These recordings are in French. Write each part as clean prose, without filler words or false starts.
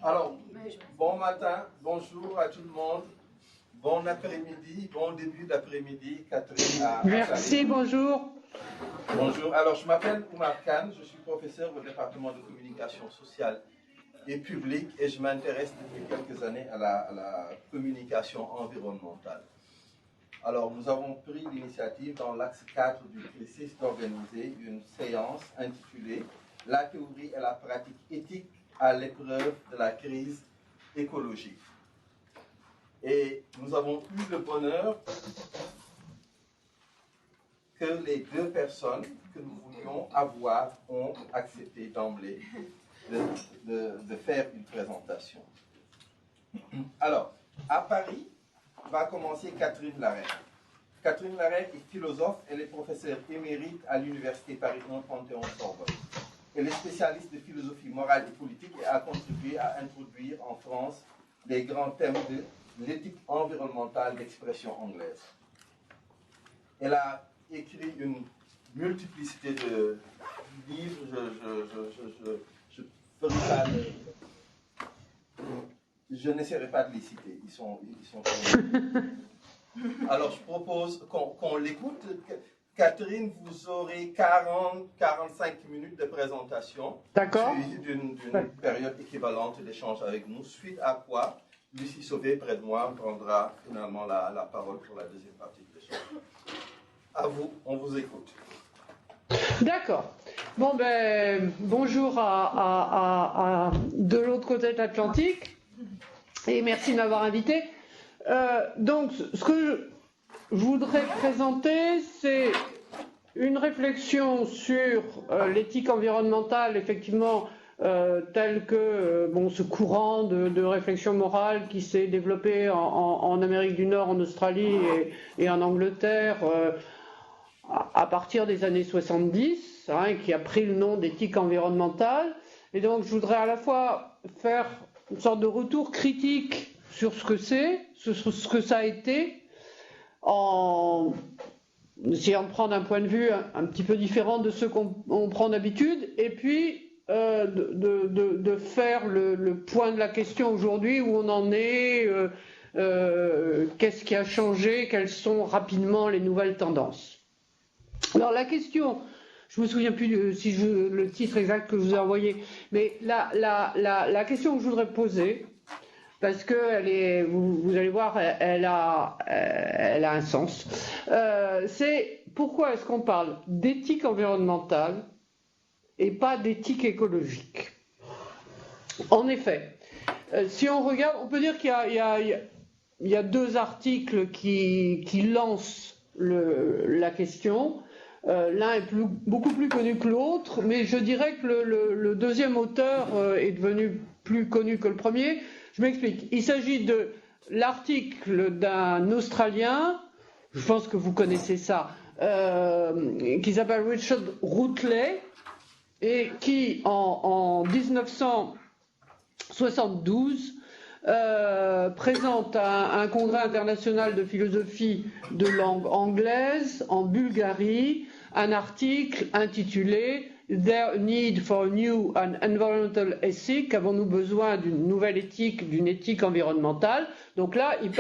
Alors, bon matin, bonjour à tout le monde, bon après-midi, bon début d'après-midi, Catherine. Merci, bonjour. Bonjour, alors je m'appelle Oumar Khan, je suis professeur au département de communication sociale et publique et je m'intéresse depuis quelques années à la communication environnementale. Alors, nous avons pris l'initiative dans l'axe 4 du CRISIS d'organiser une séance intitulée « La théorie et la pratique éthique à l'épreuve de la crise écologique ». Et nous avons eu le bonheur que les deux personnes que nous voulions avoir ont accepté d'emblée de faire une présentation. Alors, à Paris, va commencer Catherine Larrey. Catherine Larrey est philosophe, elle est professeure émérite à l'Université Paris 1 Panthéon-Sorbonne. Elle est spécialiste de philosophie morale et politique et a contribué à introduire en France les grands thèmes de l'éthique environnementale d'expression anglaise. Elle a écrit une multiplicité de livres, je n'essaierai pas de les citer, ils sont Alors je propose qu'on l'écoute. Catherine, vous aurez 40-45 minutes de présentation, suivie d'une période équivalente d'échange avec nous, suite à quoi Lucie Sauvé, près de moi, prendra finalement la parole pour la deuxième partie de l'échange. À vous, on vous écoute. D'accord. Bon, bonjour à de l'autre côté de l'Atlantique et merci de m'avoir invité. Donc, ce que je voudrais présenter, c'est une réflexion sur l'éthique environnementale, effectivement, tel que ce courant de réflexion morale qui s'est développé en Amérique du Nord, en Australie et en Angleterre à partir des années 70, qui a pris le nom d'éthique environnementale. Et donc, je voudrais à la fois faire une sorte de retour critique sur ce que c'est, ce que ça a été, en essayant de prendre un point de vue un petit peu différent de ceux qu'on prend d'habitude, et puis de faire le point de la question aujourd'hui, où on en est, qu'est-ce qui a changé, quelles sont rapidement les nouvelles tendances. Alors la question, je me souviens plus le titre exact que je vous ai envoyé, mais la question que je voudrais poser, parce que vous allez voir, elle a un sens, c'est pourquoi est-ce qu'on parle d'éthique environnementale et pas d'éthique écologique. En effet, si on regarde, on peut dire qu'il y a deux articles qui lancent la question. L'un est beaucoup plus connu que l'autre, mais je dirais que le deuxième auteur est devenu plus connu que le premier. Je m'explique. Il s'agit de l'article d'un Australien, je pense que vous connaissez ça, qui s'appelle Richard Routley, et qui en 1972 présente un congrès international de philosophie de langue anglaise en Bulgarie un article intitulé There need for a new and environmental ethic, avons-nous besoin d'une nouvelle éthique, d'une éthique environnementale. Donc là, il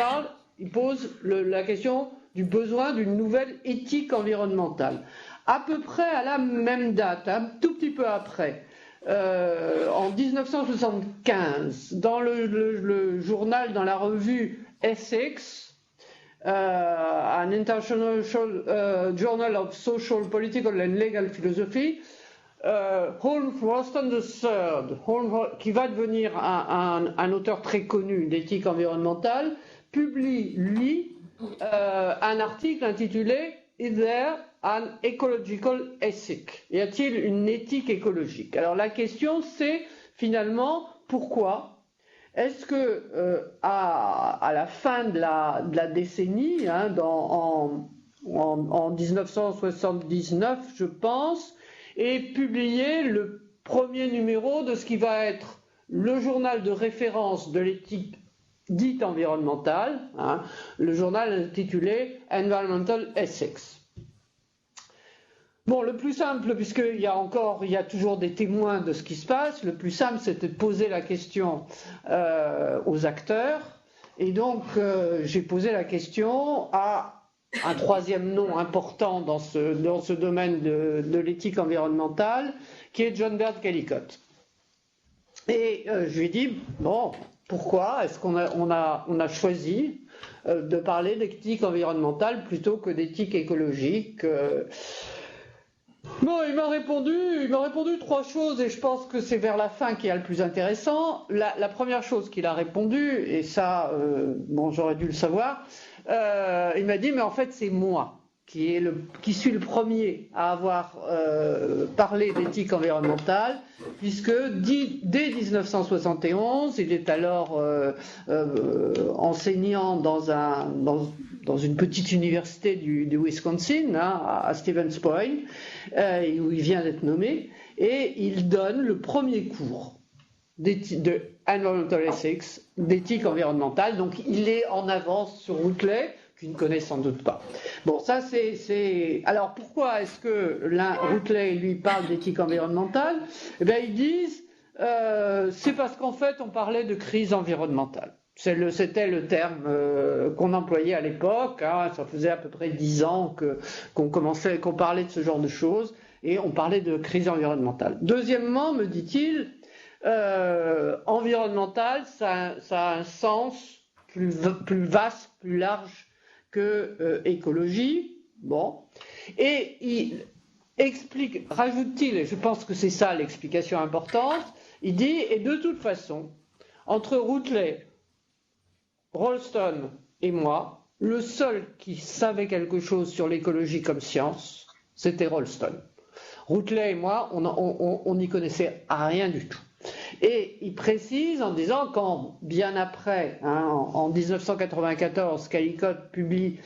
pose la question du besoin d'une nouvelle éthique environnementale. À peu près à la même date, un tout petit peu après, en 1975, dans le journal, dans la revue Essex, an International Journal of Social, Political and Legal Philosophy, Holm Rostand III, qui va devenir un auteur très connu d'éthique environnementale, publie, lui, un article intitulé Is there an ecological ethic? Y a-t-il une éthique écologique? Alors la question c'est finalement pourquoi est-ce que à la fin de la décennie, en 1979 je pense, est publié le premier numéro de ce qui va être le journal de référence de l'éthique dite environnementale, le journal intitulé Environmental Ethics. Bon, le plus simple, puisqu'il y a toujours des témoins de ce qui se passe, le plus simple, c'était de poser la question aux acteurs. Et donc, j'ai posé la question à un troisième nom important dans ce domaine de l'éthique environnementale, qui est John Bert Kellicott. Et je lui ai dit, bon, pourquoi est-ce qu'on a choisi de parler d'éthique environnementale plutôt que d'éthique écologique Bon, il m'a répondu trois choses et je pense que c'est vers la fin qu'il y a le plus intéressant. La première chose qu'il a répondu, et ça, bon, j'aurais dû le savoir, il m'a dit, mais en fait, c'est moi qui suis le premier à avoir parlé d'éthique environnementale, puisque dès 1971, il est alors enseignant dans une petite université du Wisconsin, hein, à Stevens Point, où il vient d'être nommé, et il donne le premier cours de Environmental Ethics, d'éthique environnementale. Donc il est en avance sur Routley, qui ne connaît sans doute pas. Bon, ça c'est... Alors pourquoi est-ce que Routley, lui, parle d'éthique environnementale? Eh bien, ils disent, c'est parce qu'en fait, on parlait de crise environnementale. C'était le terme qu'on employait à l'époque, hein, ça faisait à peu près 10 ans qu'on parlait de ce genre de choses, et on parlait de crise environnementale. Deuxièmement, me dit-il, environnemental, ça a un sens plus vaste, plus large que écologie. Bon. Et il explique, rajoute-t-il, et je pense que c'est ça l'explication importante, il dit, et de toute façon, entre Routley, Rolston et moi, le seul qui savait quelque chose sur l'écologie comme science, c'était Rolston. Routley et moi, on n'y connaissait rien du tout. Et il précise en disant quand, bien après, hein, en 1994, Kellicott publie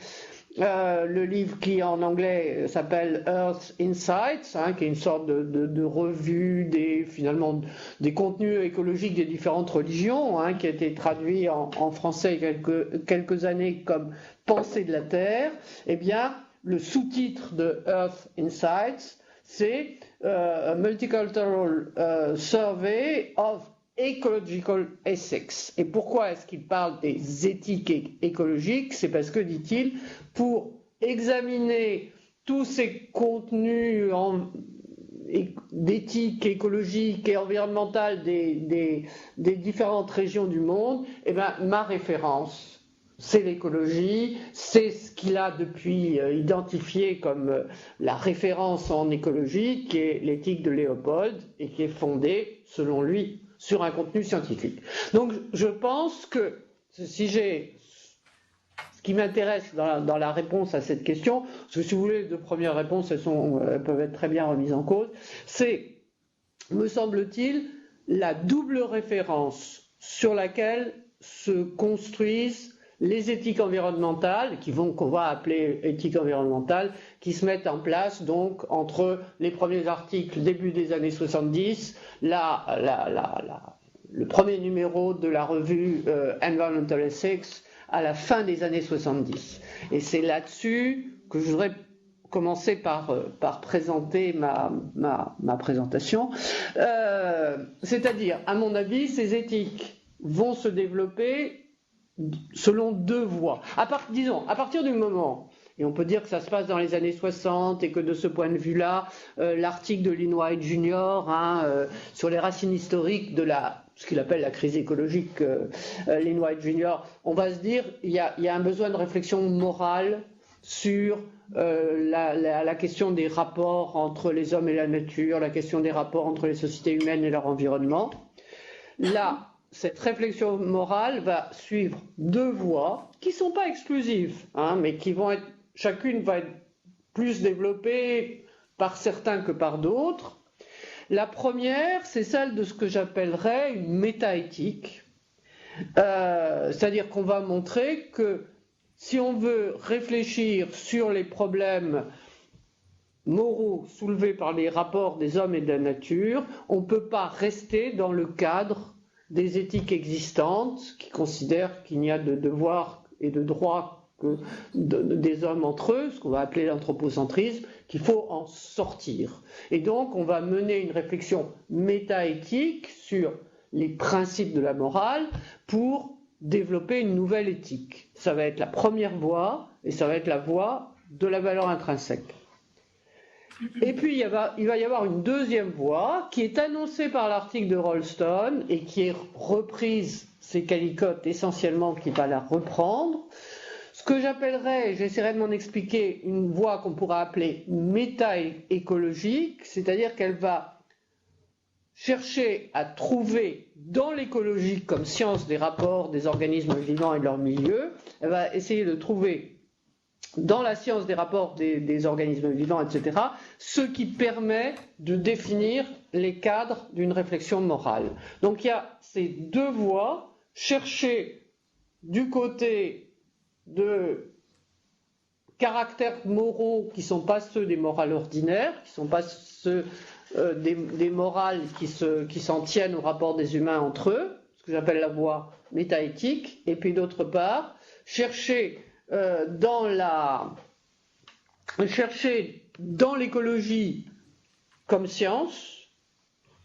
le livre qui en anglais s'appelle Earth Insights, hein, qui est une sorte de revue finalement des contenus écologiques des différentes religions, hein, qui a été traduit en français quelques années comme Pensée de la Terre. Eh bien, le sous-titre de Earth Insights, c'est a Multicultural Survey of Ecological Ethics. Et pourquoi est-ce qu'il parle des éthiques écologiques? C'est parce que, dit-il, pour examiner tous ces contenus d'éthique écologique et environnementale des différentes régions du monde, eh ben, ma référence, c'est l'écologie, c'est ce qu'il a depuis identifié comme la référence en écologie, qui est l'éthique de Léopold, et qui est fondée, selon lui, sur un contenu scientifique. Donc je pense que ce qui m'intéresse dans la réponse à cette question, parce que si vous voulez, les deux premières réponses, elles peuvent être très bien remises en cause, c'est, me semble-t-il, la double référence sur laquelle se construisent les éthiques environnementales, qu'on va appeler éthiques environnementales, qui se mettent en place donc entre les premiers articles début des années 70, le premier numéro de la revue Environmental Ethics à la fin des années 70. Et c'est là-dessus que je voudrais commencer par présenter ma présentation. C'est-à-dire, à mon avis, ces éthiques vont se développer selon deux voies. À partir du moment, et on peut dire que ça se passe dans les années 60 et que de ce point de vue-là, l'article de Lynn White Jr. Sur les racines historiques de ce qu'il appelle la crise écologique, Lynn White Jr., on va se dire il y a un besoin de réflexion morale sur la question des rapports entre les hommes et la nature, la question des rapports entre les sociétés humaines et leur environnement. Là, cette réflexion morale va suivre deux voies qui ne sont pas exclusives, hein, mais qui vont chacune va être plus développée par certains que par d'autres. La première, c'est celle de ce que j'appellerais une métaéthique, c'est-à-dire qu'on va montrer que si on veut réfléchir sur les problèmes moraux soulevés par les rapports des hommes et de la nature, on ne peut pas rester dans le cadre des éthiques existantes qui considèrent qu'il n'y a de devoirs et de droits que des hommes entre eux, ce qu'on va appeler l'anthropocentrisme, qu'il faut en sortir. Et donc, on va mener une réflexion métaéthique sur les principes de la morale pour développer une nouvelle éthique. Ça va être la première voie, et ça va être la voie de la valeur intrinsèque. Et puis, il va y avoir une deuxième voie qui est annoncée par l'article de Rolston et qui est reprise, c'est Calicotte essentiellement qui va la reprendre. Ce que j'appellerais, j'essaierai de m'en expliquer, une voie qu'on pourra appeler méta-écologique, c'est-à-dire qu'elle va chercher à trouver dans l'écologie comme science des rapports des organismes vivants et de leur milieu, elle va essayer de trouver dans la science des rapports des organismes vivants, etc., ce qui permet de définir les cadres d'une réflexion morale. Donc il y a ces deux voies, chercher du côté de caractères moraux qui ne sont pas ceux des morales ordinaires, qui ne sont pas ceux des morales qui s'en tiennent au rapport des humains entre eux, ce que j'appelle la voie métaéthique, et puis d'autre part, chercher dans l'écologie comme science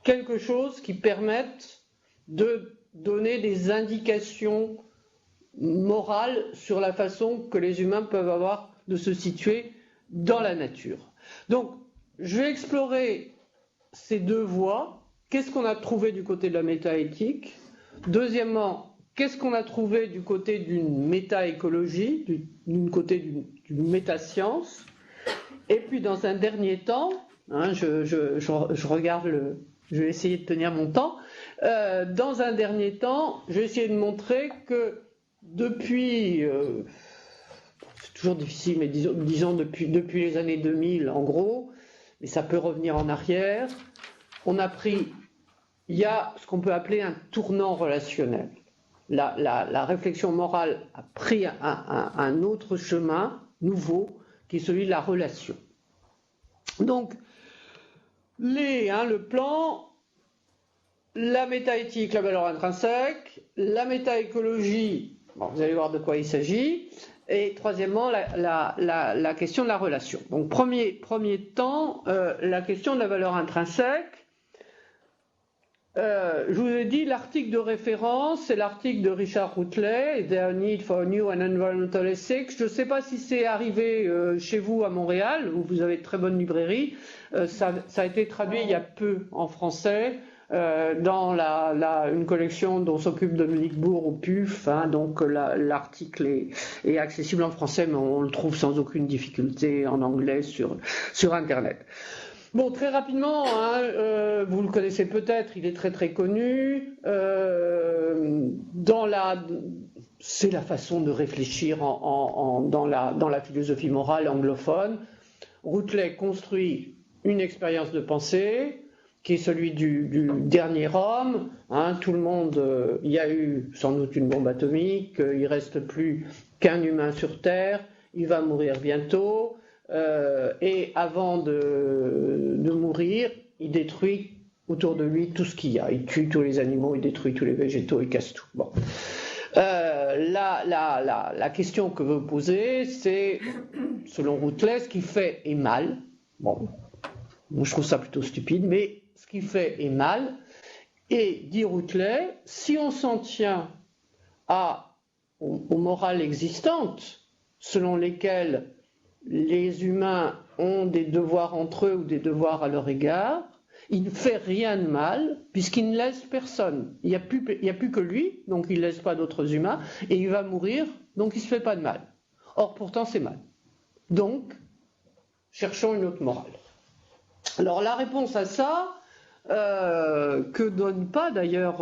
quelque chose qui permette de donner des indications morales sur la façon que les humains peuvent avoir de se situer dans la nature. Donc, je vais explorer ces deux voies. Qu'est-ce qu'on a trouvé du côté de la métaéthique? Deuxièmement, qu'est-ce qu'on a trouvé du côté d'une métaécologie, du côté d'une métascience? Et puis, dans un dernier temps, je regarde je vais essayer de tenir mon temps. Dans un dernier temps, je vais essayer de montrer que depuis, c'est toujours difficile, mais disons depuis les années 2000 en gros, mais ça peut revenir en arrière, il y a ce qu'on peut appeler un tournant relationnel. La réflexion morale a pris un autre chemin nouveau, qui est celui de la relation. Donc, le plan, la métaéthique, la valeur intrinsèque, la métaécologie, bon, vous allez voir de quoi il s'agit, et troisièmement, la question de la relation. Donc, premier temps, la question de la valeur intrinsèque. Je vous ai dit, l'article de référence, c'est l'article de Richard Routley, Their Need for New and Environmental Ethics. Je ne sais pas si c'est arrivé chez vous à Montréal, où vous avez de très bonnes librairies. Ça a été traduit il y a peu en français dans une collection dont s'occupe Dominique Bourg au PUF. Donc l'article est accessible en français, mais on le trouve sans aucune difficulté en anglais sur Internet. Bon, très rapidement, vous le connaissez peut-être, il est très très connu. C'est la façon de réfléchir dans la philosophie morale anglophone. Routley construit une expérience de pensée qui est celui du dernier homme. Tout le monde, il y a eu sans doute une bombe atomique, il ne reste plus qu'un humain sur Terre, il va mourir bientôt. Et avant de mourir, il détruit autour de lui tout ce qu'il y a. Il tue tous les animaux, il détruit tous les végétaux, il casse tout. Bon. La question que veut poser, c'est, selon Routley, ce qui fait est mal. Bon, moi je trouve ça plutôt stupide, mais ce qui fait est mal. Et, dit Routley, si on s'en tient aux morales existantes, selon lesquelles les humains ont des devoirs entre eux ou des devoirs à leur égard, il ne fait rien de mal puisqu'il ne laisse personne. Il n'y a plus que lui, donc il ne laisse pas d'autres humains, et il va mourir, donc il ne se fait pas de mal. Or, pourtant, c'est mal. Donc, cherchons une autre morale. Alors, la réponse à ça, que donne pas d'ailleurs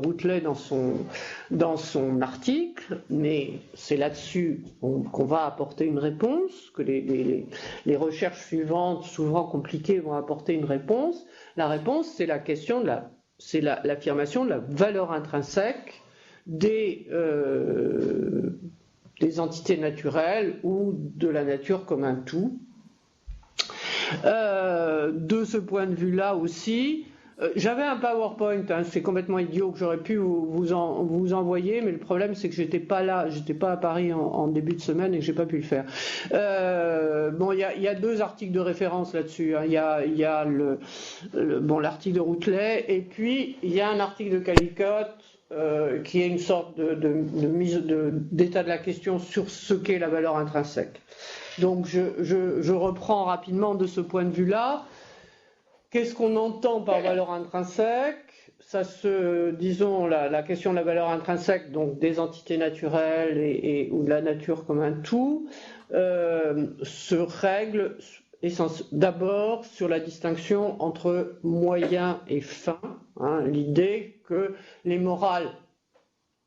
Routley dans son article, mais c'est là-dessus qu'on va apporter une réponse, que les recherches suivantes, souvent compliquées, vont apporter une réponse. La réponse, c'est la question c'est l'affirmation de la valeur intrinsèque des entités naturelles ou de la nature comme un tout. De ce point de vue-là aussi, J'avais un PowerPoint, hein, c'est complètement idiot que j'aurais pu vous envoyer, mais le problème c'est que j'étais pas là, j'étais pas à Paris en début de semaine et que j'ai pas pu le faire. Bon, il y a 2 articles de référence là-dessus. Hein. Il y a l'article de Routelet et puis il y a un article de Calicotte qui est une sorte de mise d'état de la question sur ce qu'est la valeur intrinsèque. Donc je reprends rapidement de ce point de vue-là. Qu'est-ce qu'on entend par valeur intrinsèque? Disons, la question de la valeur intrinsèque, donc des entités naturelles ou de la nature comme un tout, se règle d'abord sur la distinction entre moyen et fin. Hein, l'idée que les morales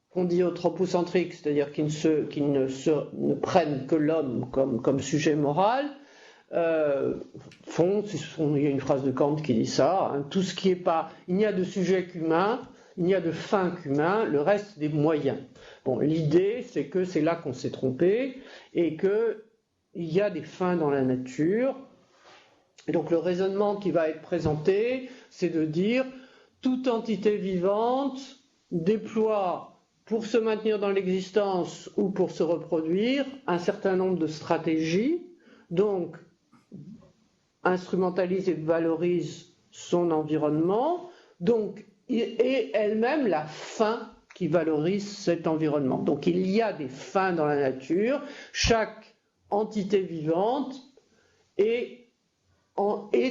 qu'on dit anthropocentriques, c'est-à-dire qui ne prennent que l'homme comme sujet moral, il y a une phrase de Kant qui dit ça, hein, tout ce qui est pas, il n'y a de sujet qu'humain, il n'y a de fin qu'humain, le reste des moyens. Bon, l'idée c'est que c'est là qu'on s'est trompé et que il y a des fins dans la nature. Et donc le raisonnement qui va être présenté, c'est de dire toute entité vivante déploie pour se maintenir dans l'existence ou pour se reproduire un certain nombre de stratégies, donc instrumentalise et valorise son environnement, donc, et elle-même la fin qui valorise cet environnement. Donc il y a des fins dans la nature, chaque entité vivante est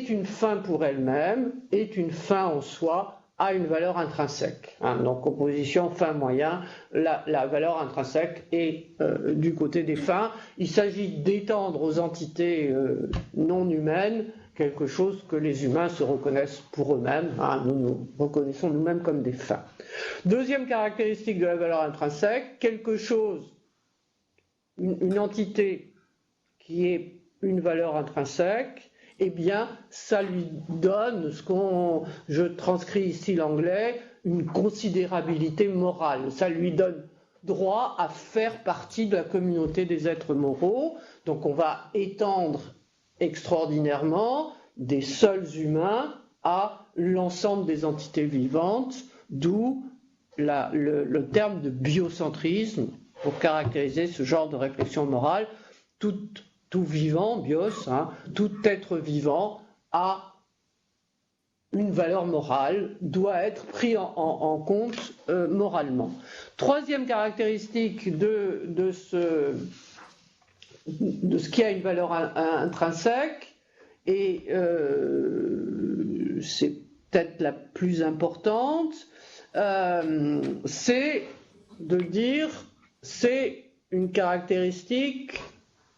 une fin pour elle-même, est une fin en soi, a une valeur intrinsèque. Hein. Donc opposition fin-moyen, la valeur intrinsèque est du côté des fins. Il s'agit d'étendre aux entités non humaines quelque chose que les humains se reconnaissent pour eux-mêmes. Hein. Nous reconnaissons nous-mêmes comme des fins. Deuxième caractéristique de la valeur intrinsèque, quelque chose, une entité qui est une valeur intrinsèque, eh bien, ça lui donne je transcris ici l'anglais, une considérabilité morale. Ça lui donne droit à faire partie de la communauté des êtres moraux. Donc on va étendre extraordinairement des seuls humains à l'ensemble des entités vivantes, d'où le terme de biocentrisme pour caractériser ce genre de réflexion morale. Tout vivant, bios, hein, tout être vivant a une valeur morale, doit être pris en compte moralement. Troisième caractéristique de ce qui a une valeur intrinsèque, et c'est peut-être la plus importante, c'est de dire c'est une caractéristique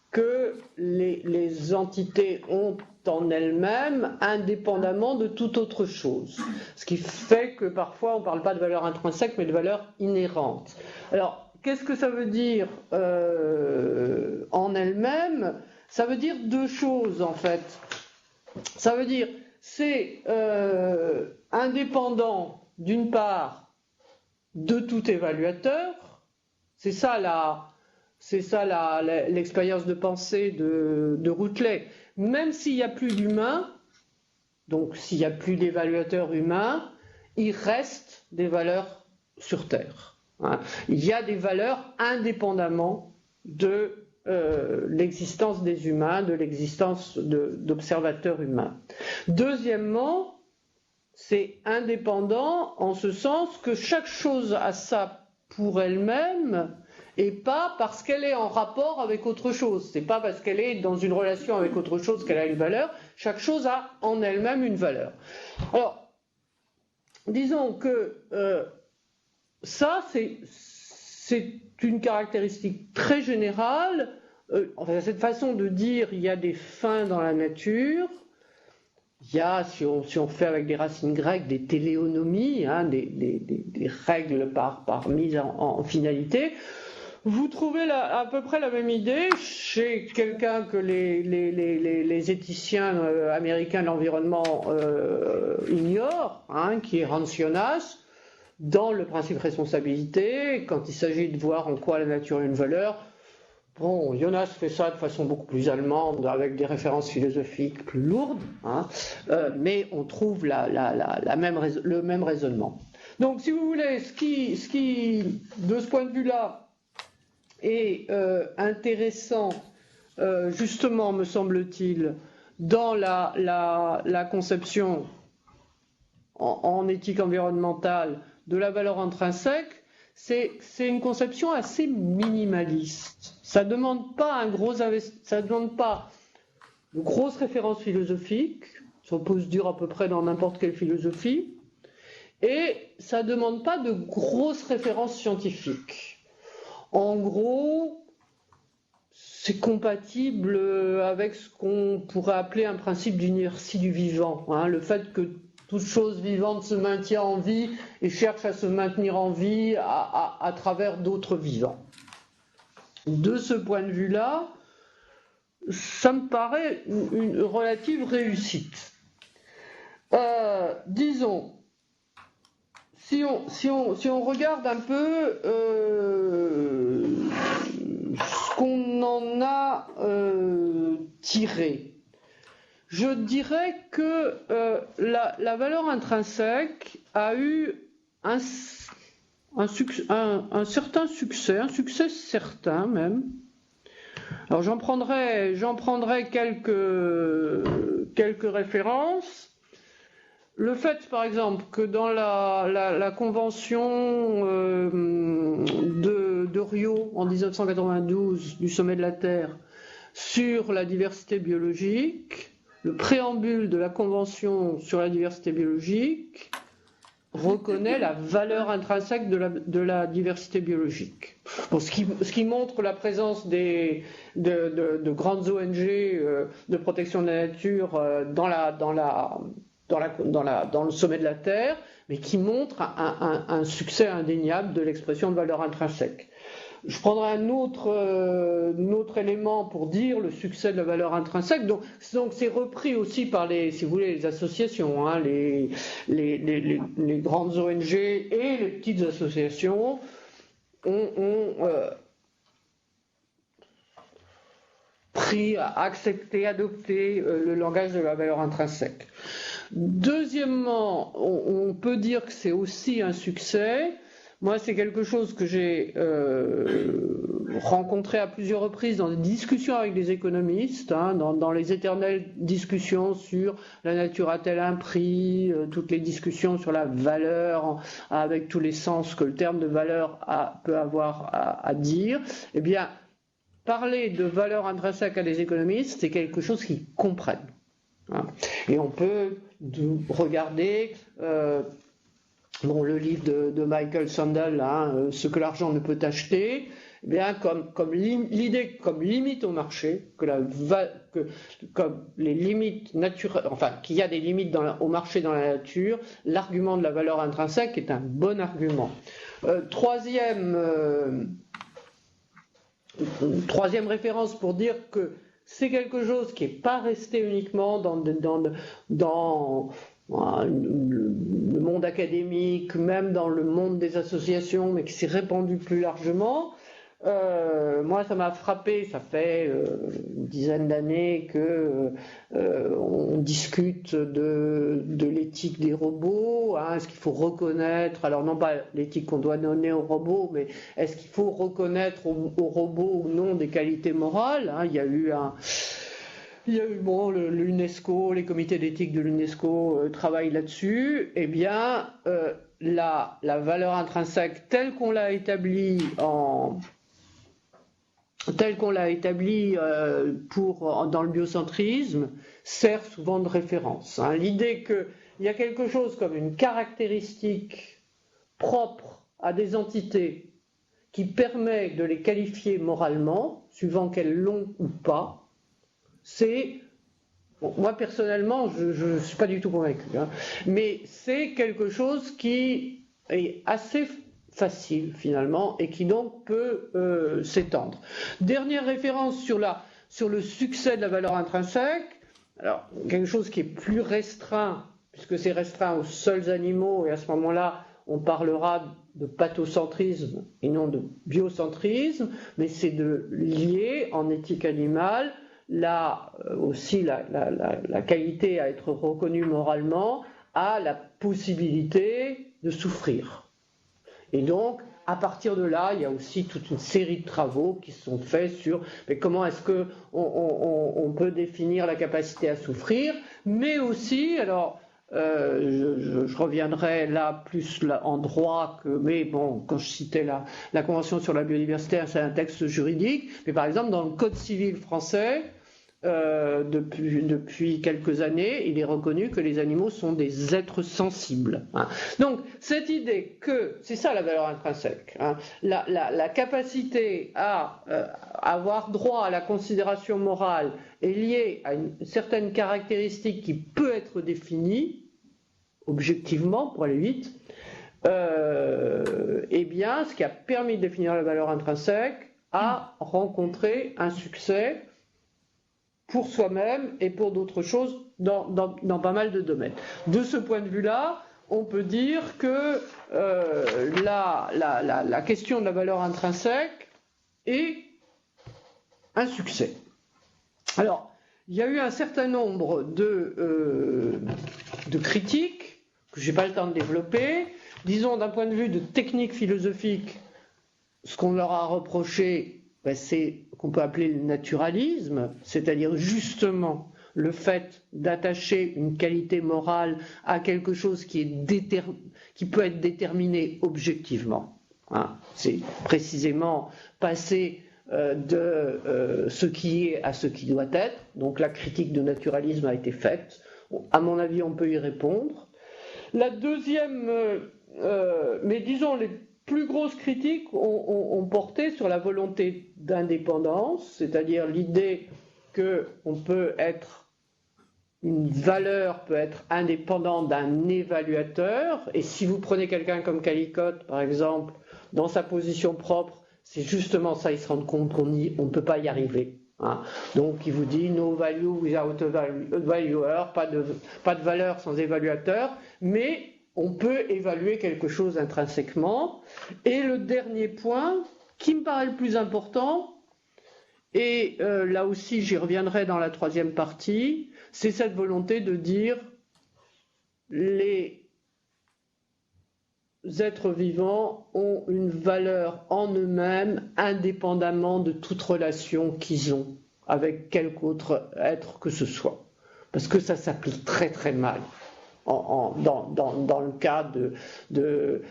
que les entités ont en elles-mêmes indépendamment de toute autre chose. Ce qui fait que parfois on ne parle pas de valeur intrinsèque mais de valeur inhérente. Alors, qu'est-ce que ça veut dire en elle-même? Ça veut dire 2 choses en fait. Ça veut dire c'est indépendant d'une part de tout évaluateur. C'est ça l'expérience de pensée de Routelet. Même s'il n'y a plus d'humains, donc s'il n'y a plus d'évaluateurs humains, il reste des valeurs sur Terre. Hein. Il y a des valeurs indépendamment de l'existence des humains, de l'existence d'observateurs humains. Deuxièmement, c'est indépendant en ce sens que chaque chose a ça pour elle-même, et pas parce qu'elle est en rapport avec autre chose. C'est pas parce qu'elle est dans une relation avec autre chose qu'elle a une valeur. Chaque chose a en elle-même une valeur. Alors, disons que ça, c'est une caractéristique très générale. Cette façon de dire il y a des fins dans la nature. Il y a, si on fait avec des racines grecques, des téléonomies, hein, des règles par mise en finalité. Vous trouvez à peu près la même idée chez quelqu'un que les éthiciens américains de l'environnement ignorent, hein, qui est Hans Jonas, dans le principe de responsabilité, quand il s'agit de voir en quoi la nature a une valeur. Bon, Jonas fait ça de façon beaucoup plus allemande, avec des références philosophiques plus lourdes, hein, mais on trouve le même raisonnement. Donc, si vous voulez, ce qui de ce point de vue-là, est intéressant, justement, me semble-t-il, dans la conception en éthique environnementale de la valeur intrinsèque, c'est une conception assez minimaliste. Ça ne demande pas de grosses références philosophiques, ça peut se dire à peu près dans n'importe quelle philosophie, et ça ne demande pas de grosses références scientifiques. En gros, c'est compatible avec ce qu'on pourrait appeler un principe d'inertie du vivant, hein, le fait que toute chose vivante se maintient en vie et cherche à se maintenir en vie à travers d'autres vivants. De ce point de vue-là, ça me paraît une relative réussite. Disons, si on regarde un peu ce qu'on en a tiré, je dirais que la valeur intrinsèque a eu un certain succès, un succès certain même. Alors j'en prendrai quelques références. Le fait, par exemple, que dans la convention de Rio en 1992 du sommet de la Terre sur la diversité biologique, le préambule de la Convention sur la diversité biologique reconnaît la valeur intrinsèque de la diversité biologique. Bon, ce qui montre la présence de grandes ONG de protection de la nature dans le sommet de la Terre, mais qui montre un succès indéniable de l'expression de valeur intrinsèque. Je prendrai un autre élément pour dire le succès de la valeur intrinsèque. Donc c'est repris aussi par les associations, hein, les grandes ONG et les petites associations ont accepté, adopté le langage de la valeur intrinsèque. Deuxièmement, on peut dire que c'est aussi un succès. Moi, c'est quelque chose que j'ai rencontré à plusieurs reprises dans des discussions avec des économistes, hein, dans les éternelles discussions sur la nature a-t-elle un prix, toutes les discussions sur la valeur, avec tous les sens que le terme de valeur peut avoir à dire. Eh bien, parler de valeur intrinsèque à des économistes, c'est quelque chose qu'ils comprennent. Hein. Et on peut regarder... le livre de Michael Sandel, hein, Ce que l'argent ne peut acheter, eh bien comme l'idée comme limite au marché, comme les limites naturelles, enfin qu'il y a des limites au marché dans la nature, l'argument de la valeur intrinsèque est un bon argument. Troisième référence pour dire que c'est quelque chose qui n'est pas resté uniquement dans le monde académique, même dans le monde des associations, mais qui s'est répandu plus largement. Moi, ça m'a frappé, ça fait une dizaine d'années que on discute de l'éthique des robots. Hein, est-ce qu'il faut reconnaître, alors non pas l'éthique qu'on doit donner aux robots, mais est-ce qu'il faut reconnaître aux robots ou non des qualités morales, hein, il y a eu l'UNESCO, les comités d'éthique de l'UNESCO travaillent là-dessus. Eh bien, la valeur intrinsèque telle qu'on l'a établie dans le biocentrisme sert souvent de référence. Hein. L'idée qu'il y a quelque chose comme une caractéristique propre à des entités qui permet de les qualifier moralement, suivant qu'elles l'ont ou pas, moi personnellement, je ne suis pas du tout convaincu, hein, mais c'est quelque chose qui est assez facile finalement et qui donc peut s'étendre. Dernière référence sur le succès de la valeur intrinsèque, alors quelque chose qui est plus restreint, puisque c'est restreint aux seuls animaux, et à ce moment-là, on parlera de pathocentrisme et non de biocentrisme, mais c'est de lier en éthique animale aussi la qualité à être reconnue moralement à la possibilité de souffrir. Et donc, à partir de là, il y a aussi toute une série de travaux qui sont faits sur comment est-ce qu'on peut définir la capacité à souffrir, mais aussi, alors je reviendrai là plus en droit mais bon, quand je citais la Convention sur la biodiversité, c'est un texte juridique, mais par exemple dans le Code civil français, depuis quelques années, il est reconnu que les animaux sont des êtres sensibles. Hein. Donc, cette idée que, c'est ça la valeur intrinsèque, hein, la capacité à avoir droit à la considération morale est liée à une certaine caractéristique qui peut être définie, objectivement, pour aller vite, eh bien, ce qui a permis de définir la valeur intrinsèque a rencontré un succès pour soi-même et pour d'autres choses dans pas mal de domaines. De ce point de vue-là, on peut dire que la question de la valeur intrinsèque est un succès. Alors, il y a eu un certain nombre de critiques que je n'ai pas le temps de développer. Disons, d'un point de vue de technique philosophique, ce qu'on leur a reproché, c'est qu'on peut appeler le naturalisme, c'est-à-dire justement le fait d'attacher une qualité morale à quelque chose qui peut être déterminé objectivement. Hein. C'est précisément passer de ce qui est à ce qui doit être. Donc la critique de naturalisme a été faite. À mon avis, on peut y répondre. La deuxième, mais disons les plus grosses critiques ont porté sur la volonté d'indépendance, c'est-à-dire l'idée une valeur peut être indépendante d'un évaluateur, et si vous prenez quelqu'un comme Calicot, par exemple, dans sa position propre, c'est justement ça, il se rend compte qu'on ne peut pas y arriver. Hein. Donc il vous dit no value without a valuer, pas de valeur sans évaluateur, mais on peut évaluer quelque chose intrinsèquement. Et le dernier point, qui me paraît le plus important, et là aussi j'y reviendrai dans la troisième partie, c'est cette volonté de dire les êtres vivants ont une valeur en eux-mêmes indépendamment de toute relation qu'ils ont avec quelque autre être que ce soit. Parce que ça s'applique très très mal. Dans le cas de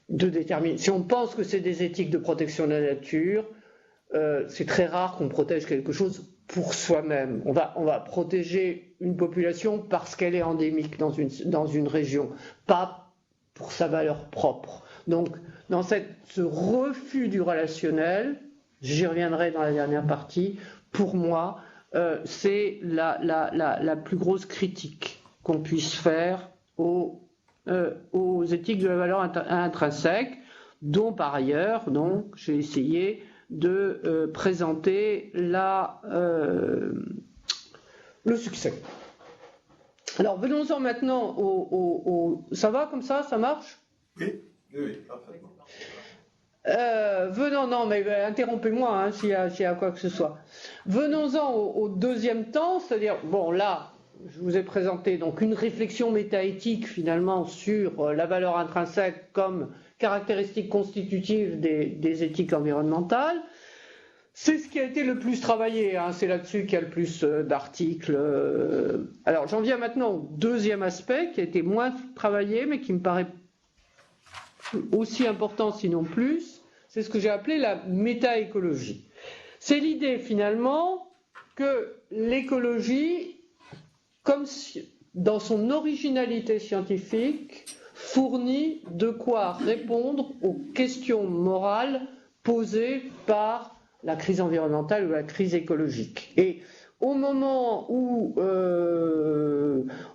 déterminer. Si on pense que c'est des éthiques de protection de la nature, c'est très rare qu'on protège quelque chose pour soi-même. On va protéger une population parce qu'elle est endémique dans une région, pas pour sa valeur propre. Donc, dans ce refus du relationnel, j'y reviendrai dans la dernière partie, pour moi, c'est la plus grosse critique qu'on puisse faire aux éthiques de la valeur intrinsèque, dont par ailleurs, donc, j'ai essayé de présenter le succès. Alors, venons-en maintenant Ça va comme ça marche ? Oui, parfaitement. Non, mais interrompez-moi hein, s'il y a quoi que ce soit. Venons-en au deuxième temps, c'est-à-dire, bon là, je vous ai présenté donc une réflexion métaéthique finalement sur la valeur intrinsèque comme caractéristique constitutive des éthiques environnementales. C'est ce qui a été le plus travaillé, hein, c'est là-dessus qu'il y a le plus d'articles. Alors j'en viens maintenant au deuxième aspect qui a été moins travaillé mais qui me paraît aussi important sinon plus, c'est ce que j'ai appelé la métaécologie. C'est l'idée finalement que l'écologie, comme dans son originalité scientifique, fournit de quoi répondre aux questions morales posées par la crise environnementale ou la crise écologique. Et au moment où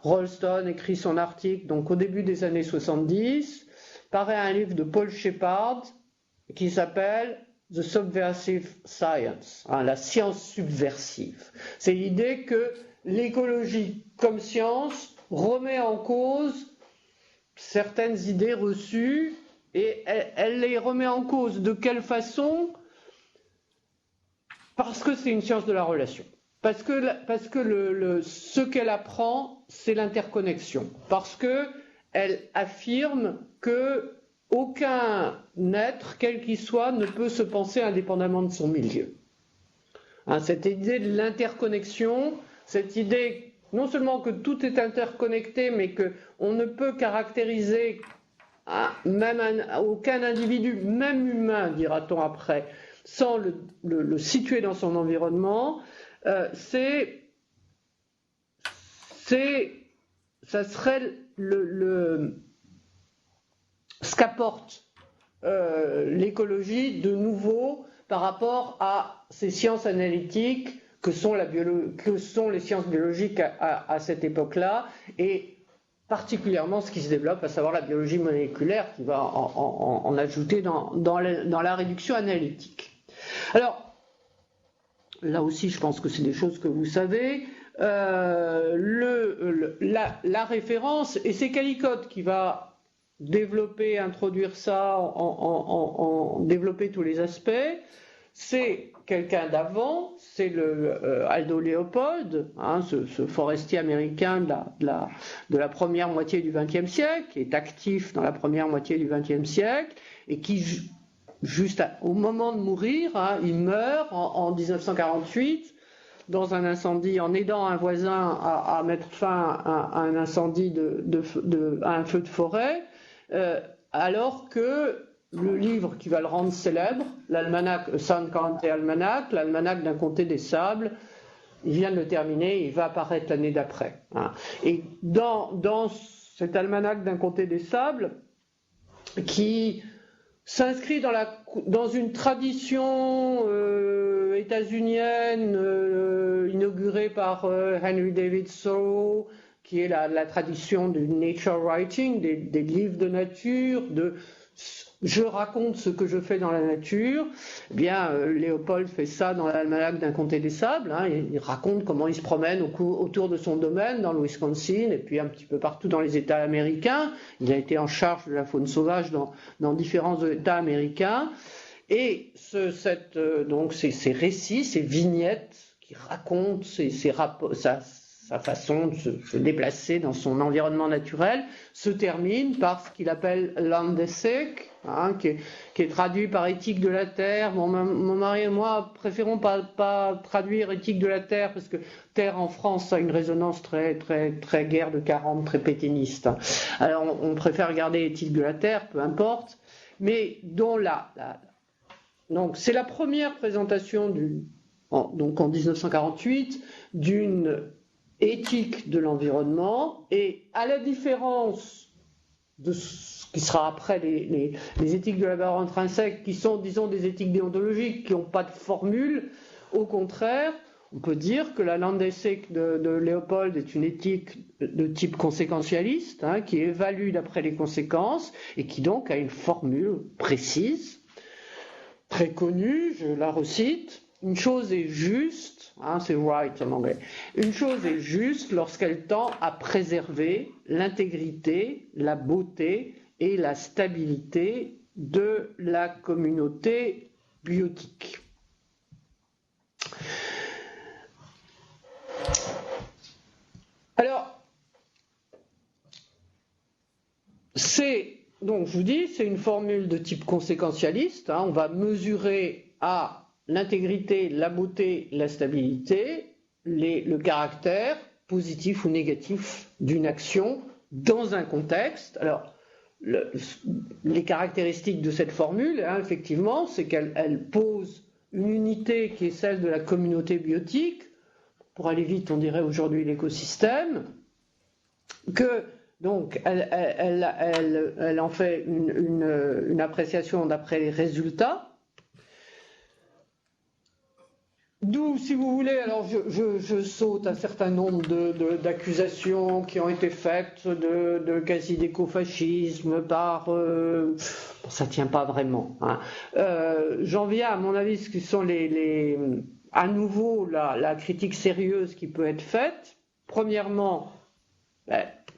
Rolston écrit son article, donc au début des années 70, paraît un livre de Paul Shepard qui s'appelle The Subversive Science, hein, la science subversive. C'est l'idée que l'écologie comme science remet en cause certaines idées reçues et elle les remet en cause. De quelle façon? Parce que c'est une science de la relation. Parce que ce qu'elle apprend, c'est l'interconnexion. Parce qu'elle affirme que aucun être, quel qu'il soit, ne peut se penser indépendamment de son milieu. Hein, cette idée de l'interconnexion, cette idée non seulement que tout est interconnecté, mais qu'on ne peut caractériser aucun individu, même humain, dira-t-on après, sans le situer dans son environnement, ça serait ce qu'apporte l'écologie de nouveau par rapport à ces sciences analytiques que sont les sciences biologiques à cette époque-là, et particulièrement ce qui se développe, à savoir la biologie moléculaire, qui va en ajouter dans la réduction analytique. Alors, là aussi, je pense que c'est des choses que vous savez. La référence, et c'est Calicott qui va développer, introduire ça, développer tous les aspects, c'est quelqu'un d'avant, c'est Aldo Leopold, hein, ce forestier américain de la première moitié du XXe siècle, qui est actif dans la première moitié du XXe siècle, et qui, juste au moment de mourir, hein, il meurt en 1948 dans un incendie, en aidant un voisin à mettre fin à un incendie, à un feu de forêt, alors que le livre qui va le rendre célèbre, l'almanach, San County Almanac, l'almanach d'un comté des sables, il vient de le terminer, il va apparaître l'année d'après. Hein. Et dans cet almanach d'un comté des sables, qui s'inscrit dans une tradition états-unienne inaugurée par Henry David Thoreau, qui est la tradition du nature writing, des livres de nature, je raconte ce que je fais dans la nature. Eh bien, Léopold fait ça dans l'almanach d'un comté des sables. Hein, il raconte comment il se promène autour de son domaine dans le Wisconsin et puis un petit peu partout dans les États américains. Il a été en charge de la faune sauvage dans différents États américains. Et donc ces récits, ces vignettes qui racontent sa façon de se déplacer dans son environnement naturel, se termine par ce qu'il appelle Landesick, hein, qui est traduit par éthique de la terre. Bon, mon mari et moi préférons pas traduire éthique de la terre, parce que terre en France a une résonance très, très, très guerre de 40, très pétainiste. Alors on préfère garder éthique de la terre, peu importe, mais dont donc c'est la première présentation donc en 1948 d'une éthique de l'environnement, et à la différence de ce qui sera après les éthiques de la valeur intrinsèque, qui sont, disons, des éthiques déontologiques qui n'ont pas de formule, au contraire, on peut dire que la Landesick de Léopold est une éthique de type conséquentialiste, hein, qui évalue d'après les conséquences et qui donc a une formule précise, très connue, je la recite. Une chose est juste, hein, c'est right en anglais, une chose est juste lorsqu'elle tend à préserver l'intégrité, la beauté et la stabilité de la communauté biotique. Alors, donc je vous dis, c'est une formule de type conséquentialiste, hein, on va mesurer à l'intégrité, la beauté, la stabilité, le caractère positif ou négatif d'une action dans un contexte. Alors, les caractéristiques de cette formule, hein, effectivement, c'est qu'elle pose une unité qui est celle de la communauté biotique, pour aller vite, on dirait aujourd'hui l'écosystème, que donc elle en fait une appréciation d'après les résultats. D'où, si vous voulez, alors je saute un certain nombre d'accusations qui ont été faites de quasi-d'écofascisme par... ça ne tient pas vraiment. Hein. J'en viens, à mon avis, ce qui sont à nouveau la critique sérieuse qui peut être faite. Premièrement,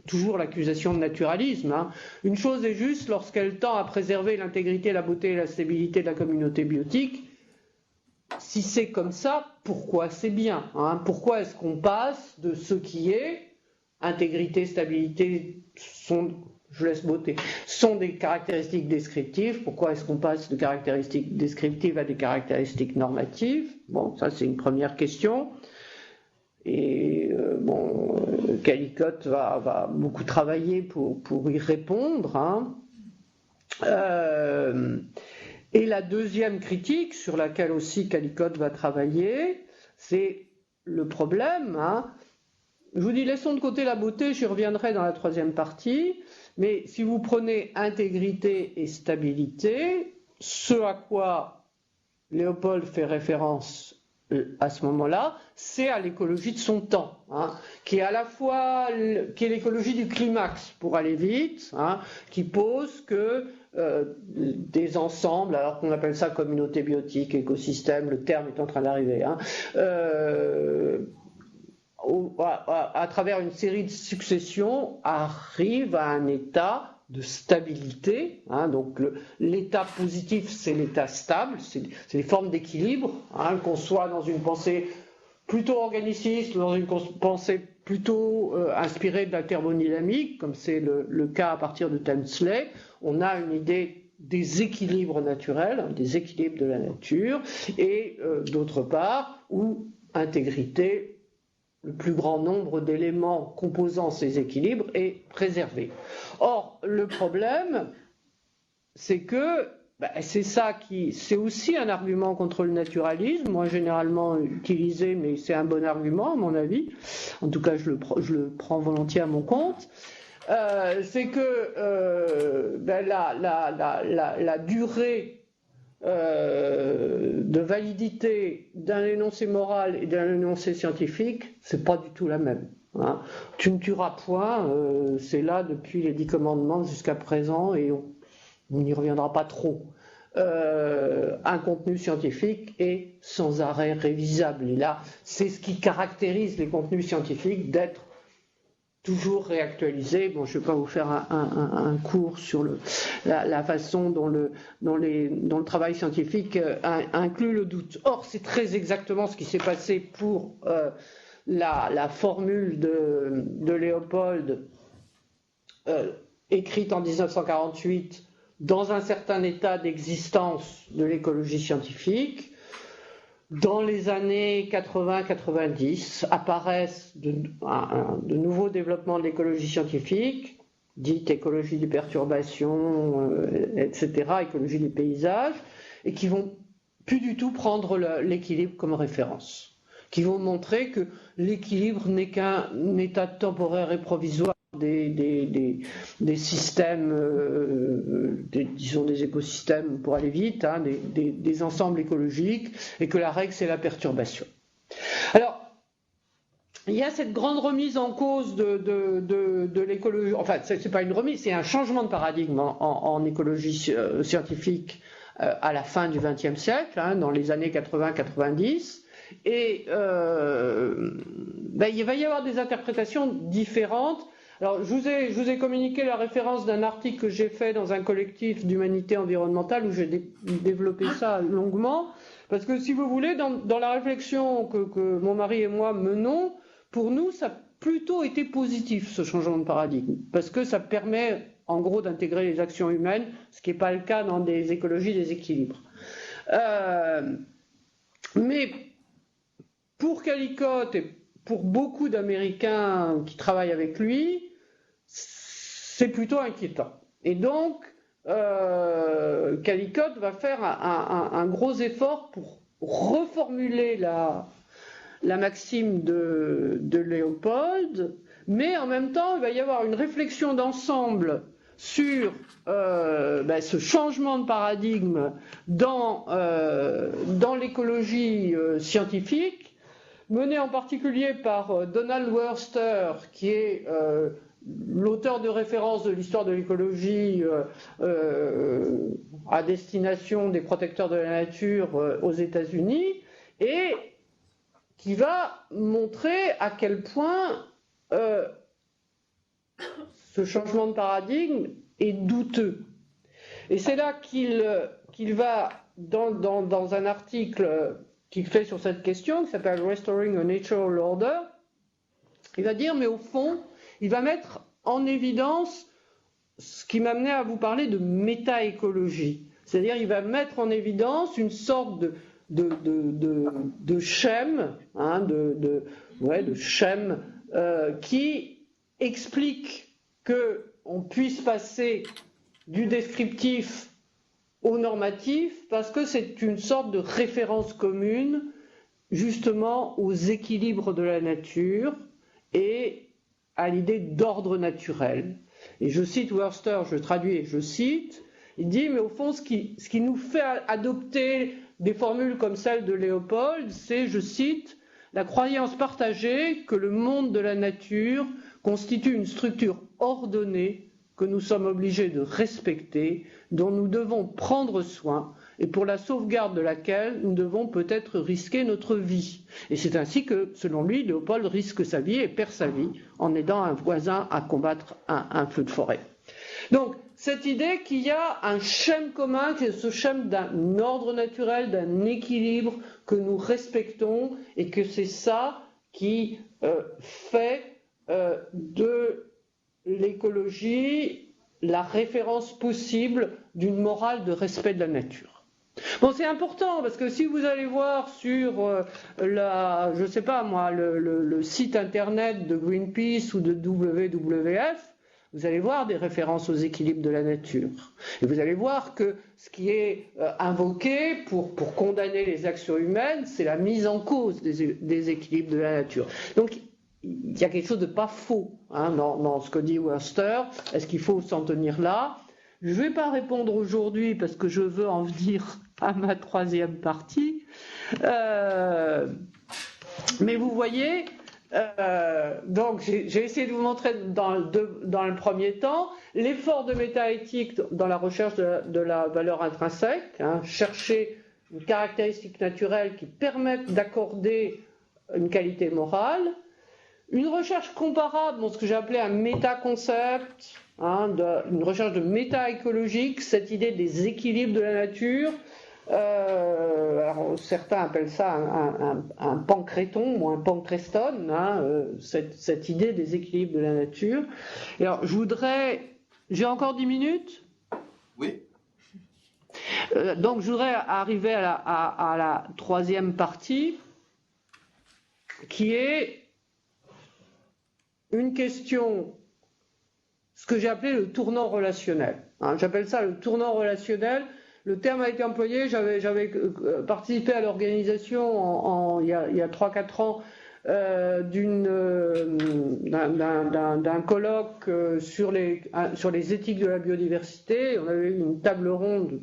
toujours l'accusation de naturalisme. Hein. Une chose est juste lorsqu'elle tend à préserver l'intégrité, la beauté et la stabilité de la communauté biotique. Si c'est comme ça, pourquoi c'est bien, hein? Pourquoi est-ce qu'on passe de ce qui est intégrité, stabilité, sont des caractéristiques descriptives? Pourquoi est-ce qu'on passe de caractéristiques descriptives à des caractéristiques normatives? Bon, ça c'est une première question. Et Calicot va beaucoup travailler pour y répondre. Hein. Et la deuxième critique, sur laquelle aussi Calicot va travailler, c'est le problème. Hein. Je vous dis, laissons de côté la beauté, j'y reviendrai dans la troisième partie, mais si vous prenez intégrité et stabilité, ce à quoi Léopold fait référence à ce moment-là, c'est à l'écologie de son temps, hein, qui est à la fois qui est l'écologie du climax, pour aller vite, hein, qui pose que des ensembles, alors qu'on appelle ça communauté biotique, écosystème, le terme est en train d'arriver, hein, à travers une série de successions, arrivent à un état de stabilité, hein, donc l'état positif c'est l'état stable, c'est les formes d'équilibre, hein, qu'on soit dans une pensée plutôt organiciste, dans une pensée plutôt inspirée de la thermodynamique, comme c'est le cas à partir de Temsley, on a une idée des équilibres naturels, des équilibres de la nature, et d'autre part, où intégrité, le plus grand nombre d'éléments composant ces équilibres est préservé. Or, le problème, c'est que c'est aussi un argument contre le naturalisme, moi généralement utilisé, mais c'est un bon argument à mon avis. En tout cas, je le prends volontiers à mon compte. C'est que la durée de validité d'un énoncé moral et d'un énoncé scientifique, c'est pas du tout la même. Hein. Tu ne tueras point, c'est là depuis les 10 commandements jusqu'à présent et on n'y reviendra pas trop. Un contenu scientifique est sans arrêt révisable. Et là, c'est ce qui caractérise les contenus scientifiques, d'être toujours réactualisé. Bon, je ne vais pas vous faire un cours sur la façon dont le travail scientifique inclut le doute. Or, c'est très exactement ce qui s'est passé pour la formule de Léopold, écrite en 1948, dans un certain état d'existence de l'écologie scientifique. Dans les années 80-90 apparaissent de nouveaux développements de l'écologie scientifique, dite écologie des perturbations, etc., écologie des paysages, et qui vont plus du tout prendre l'équilibre comme référence, qui vont montrer que l'équilibre n'est qu'un état temporaire et provisoire des systèmes, disons des écosystèmes pour aller vite, hein, des ensembles écologiques, et que la règle c'est la perturbation. Alors, il y a cette grande remise en cause de l'écologie, enfin c'est pas une remise, c'est un changement de paradigme en écologie scientifique à la fin du XXe siècle, hein, dans les années 80-90. Et il va y avoir des interprétations différentes. Alors, je vous ai communiqué la référence d'un article que j'ai fait dans un collectif d'humanité environnementale où j'ai développé ça longuement, parce que si vous voulez, dans la réflexion que mon mari et moi menons, pour nous, ça a plutôt été positif, ce changement de paradigme, parce que ça permet, en gros, d'intégrer les actions humaines, ce qui n'est pas le cas dans des écologies déséquilibrées. Mais pour Calicot et pour beaucoup d'Américains qui travaillent avec lui, c'est plutôt inquiétant. Et donc, Calicot va faire un gros effort pour reformuler la maxime de Léopold, mais en même temps, il va y avoir une réflexion d'ensemble sur ce changement de paradigme dans l'écologie scientifique, mené en particulier par Donald Worster, qui est l'auteur de référence de l'histoire de l'écologie à destination des protecteurs de la nature aux États-Unis, et qui va montrer à quel point ce changement de paradigme est douteux. Et c'est là qu'il va, dans un article qu'il fait sur cette question, qui s'appelle Restoring a Natural Order, il va dire, mais au fond, il va mettre en évidence ce qui m'amenait à vous parler de métaécologie. C'est-à-dire, il va mettre en évidence une sorte de schème, hein, de schème qui explique qu'on puisse passer du descriptif au normatif parce que c'est une sorte de référence commune justement aux équilibres de la nature et à l'idée d'ordre naturel. Et je cite Worster, je traduis et je cite, il dit, mais au fond, ce qui nous fait adopter des formules comme celle de Léopold, c'est, je cite, la croyance partagée que le monde de la nature constitue une structure ordonnée que nous sommes obligés de respecter, dont nous devons prendre soin et pour la sauvegarde de laquelle nous devons peut-être risquer notre vie. Et c'est ainsi que, selon lui, Léopold risque sa vie et perd sa vie en aidant un voisin à combattre un feu de forêt. Donc, cette idée qu'il y a un schème commun, qui est ce schème d'un ordre naturel, d'un équilibre que nous respectons et que c'est ça qui fait de l'écologie la référence possible d'une morale de respect de la nature. Bon, c'est important parce que si vous allez voir sur je sais pas moi, le site internet de Greenpeace ou de WWF, vous allez voir des références aux équilibres de la nature. Et vous allez voir que ce qui est invoqué pour condamner les actions humaines, c'est la mise en cause des équilibres de la nature. Donc, il y a quelque chose de pas faux hein, dans ce que dit Worster. Est-ce qu'il faut s'en tenir là? Je ne vais pas répondre aujourd'hui parce que je veux en venir à ma troisième partie. Mais vous voyez, donc j'ai essayé de vous montrer dans le premier temps l'effort de métaéthique dans la recherche de la valeur intrinsèque, hein, chercher une caractéristique naturelle qui permette d'accorder une qualité morale. Une recherche comparable, ce que j'ai appelé un métaconcept, hein, une recherche de méta-écologique, cette idée des équilibres de la nature. Alors, certains appellent ça un pancréton ou un pancreston, hein, cette idée des équilibres de la nature. Et alors, j'ai encore 10 minutes ? Oui. Donc, je voudrais arriver à la troisième partie, qui est une question, ce que j'ai appelé le tournant relationnel. Hein, j'appelle ça le tournant relationnel. Le terme a été employé, j'avais participé à l'organisation il y a 3-4 ans d'un colloque sur les éthiques de la biodiversité. On avait eu une table ronde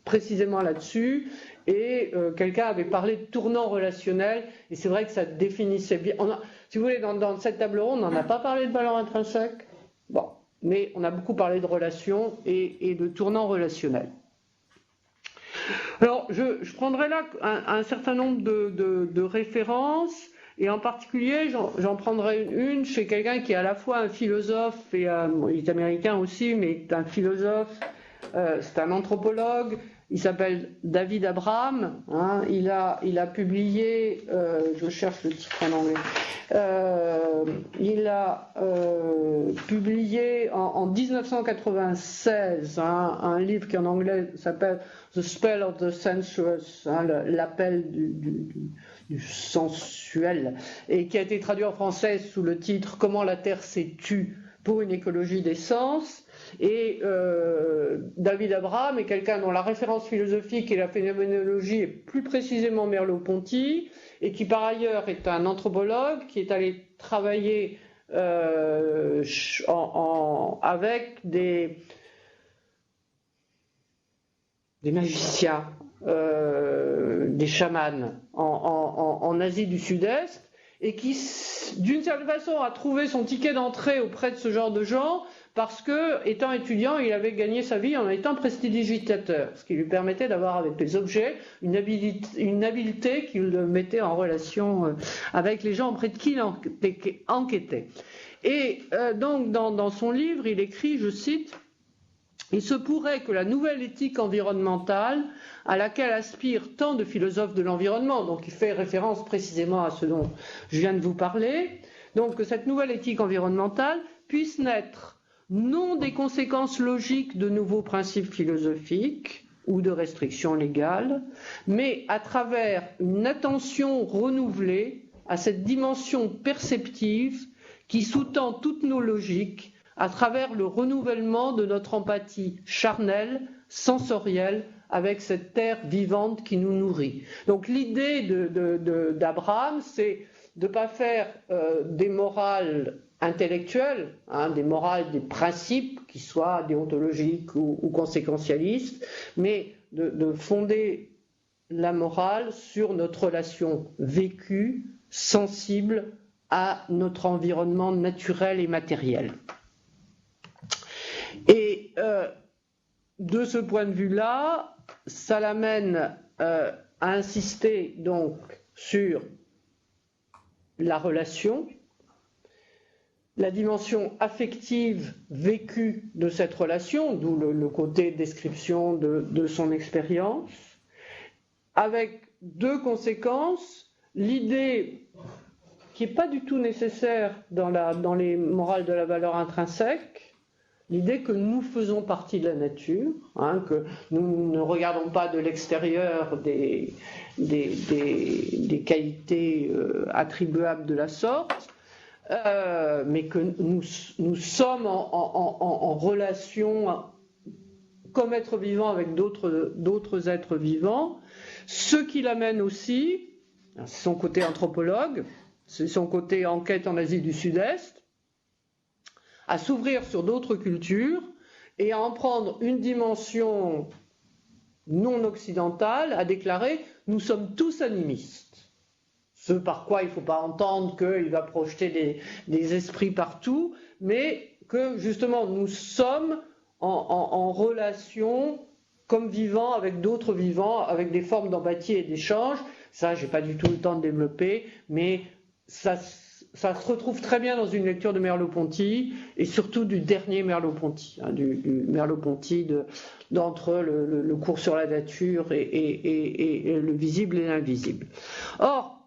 précisément là-dessus. Et quelqu'un avait parlé de tournant relationnel, et c'est vrai que ça définissait bien. Si vous voulez, dans cette table ronde, on n'a pas parlé de valeur intrinsèque, bon, mais on a beaucoup parlé de relations et de tournant relationnel. Alors, je prendrai là un certain nombre de références, et en particulier, j'en prendrai une chez quelqu'un qui est à la fois un philosophe, et il est américain aussi, mais un philosophe, c'est un anthropologue. Il s'appelle David Abraham, hein, il a publié, je cherche le titre en anglais, il a publié en 1996 hein, un livre qui en anglais s'appelle The Spell of the Sensuous, hein, l'appel du sensuel, et qui a été traduit en français sous le titre Comment la Terre s'est tue pour une écologie des sens. Et David Abraham est quelqu'un dont la référence philosophique et la phénoménologie est plus précisément Merleau-Ponty, et qui par ailleurs est un anthropologue qui est allé travailler avec des magiciens, des chamans en Asie du Sud-Est, et qui, d'une certaine façon, a trouvé son ticket d'entrée auprès de ce genre de gens, parce que, étant étudiant, il avait gagné sa vie en étant prestidigitateur, ce qui lui permettait d'avoir avec les objets une habileté qui le mettait en relation avec les gens auprès de qui il enquêtait. Et donc, dans son livre, il écrit, je cite, « Il se pourrait que la nouvelle éthique environnementale, à laquelle aspirent tant de philosophes de l'environnement, donc il fait référence précisément à ce dont je viens de vous parler, donc que cette nouvelle éthique environnementale puisse naître non des conséquences logiques de nouveaux principes philosophiques ou de restrictions légales, mais à travers une attention renouvelée à cette dimension perceptive qui sous-tend toutes nos logiques à travers le renouvellement de notre empathie charnelle, sensorielle, avec cette terre vivante qui nous nourrit. » Donc l'idée d'Abraham, c'est de ne pas faire des morales intellectuelles, des morales, des principes qui soient déontologiques ou conséquentialistes, mais de fonder la morale sur notre relation vécue, sensible à notre environnement naturel et matériel. Et de ce point de vue-là, ça l'amène à insister donc sur la relation, la dimension affective vécue de cette relation, d'où le côté description de son expérience, avec deux conséquences, l'idée qui n'est pas du tout nécessaire dans les morales de la valeur intrinsèque, l'idée que nous faisons partie de la nature, que nous ne regardons pas de l'extérieur des qualités attribuables de la sorte, mais que nous sommes en relation comme êtres vivants avec d'autres êtres vivants, ce qui l'amène aussi, c'est son côté anthropologue, c'est son côté enquête en Asie du Sud-Est, à s'ouvrir sur d'autres cultures et à en prendre une dimension non occidentale, à déclarer « nous sommes tous animistes ». Ce par quoi il ne faut pas entendre qu'il va projeter des esprits partout, mais que justement nous sommes en relation comme vivants avec d'autres vivants, avec des formes d'empathie et d'échange. Ça, je n'ai pas du tout le temps de développer, mais ça se retrouve très bien dans une lecture de Merleau-Ponty, et surtout du dernier Merleau-Ponty, du Merleau-Ponty d'entre le cours sur la nature et le visible et l'invisible. Or,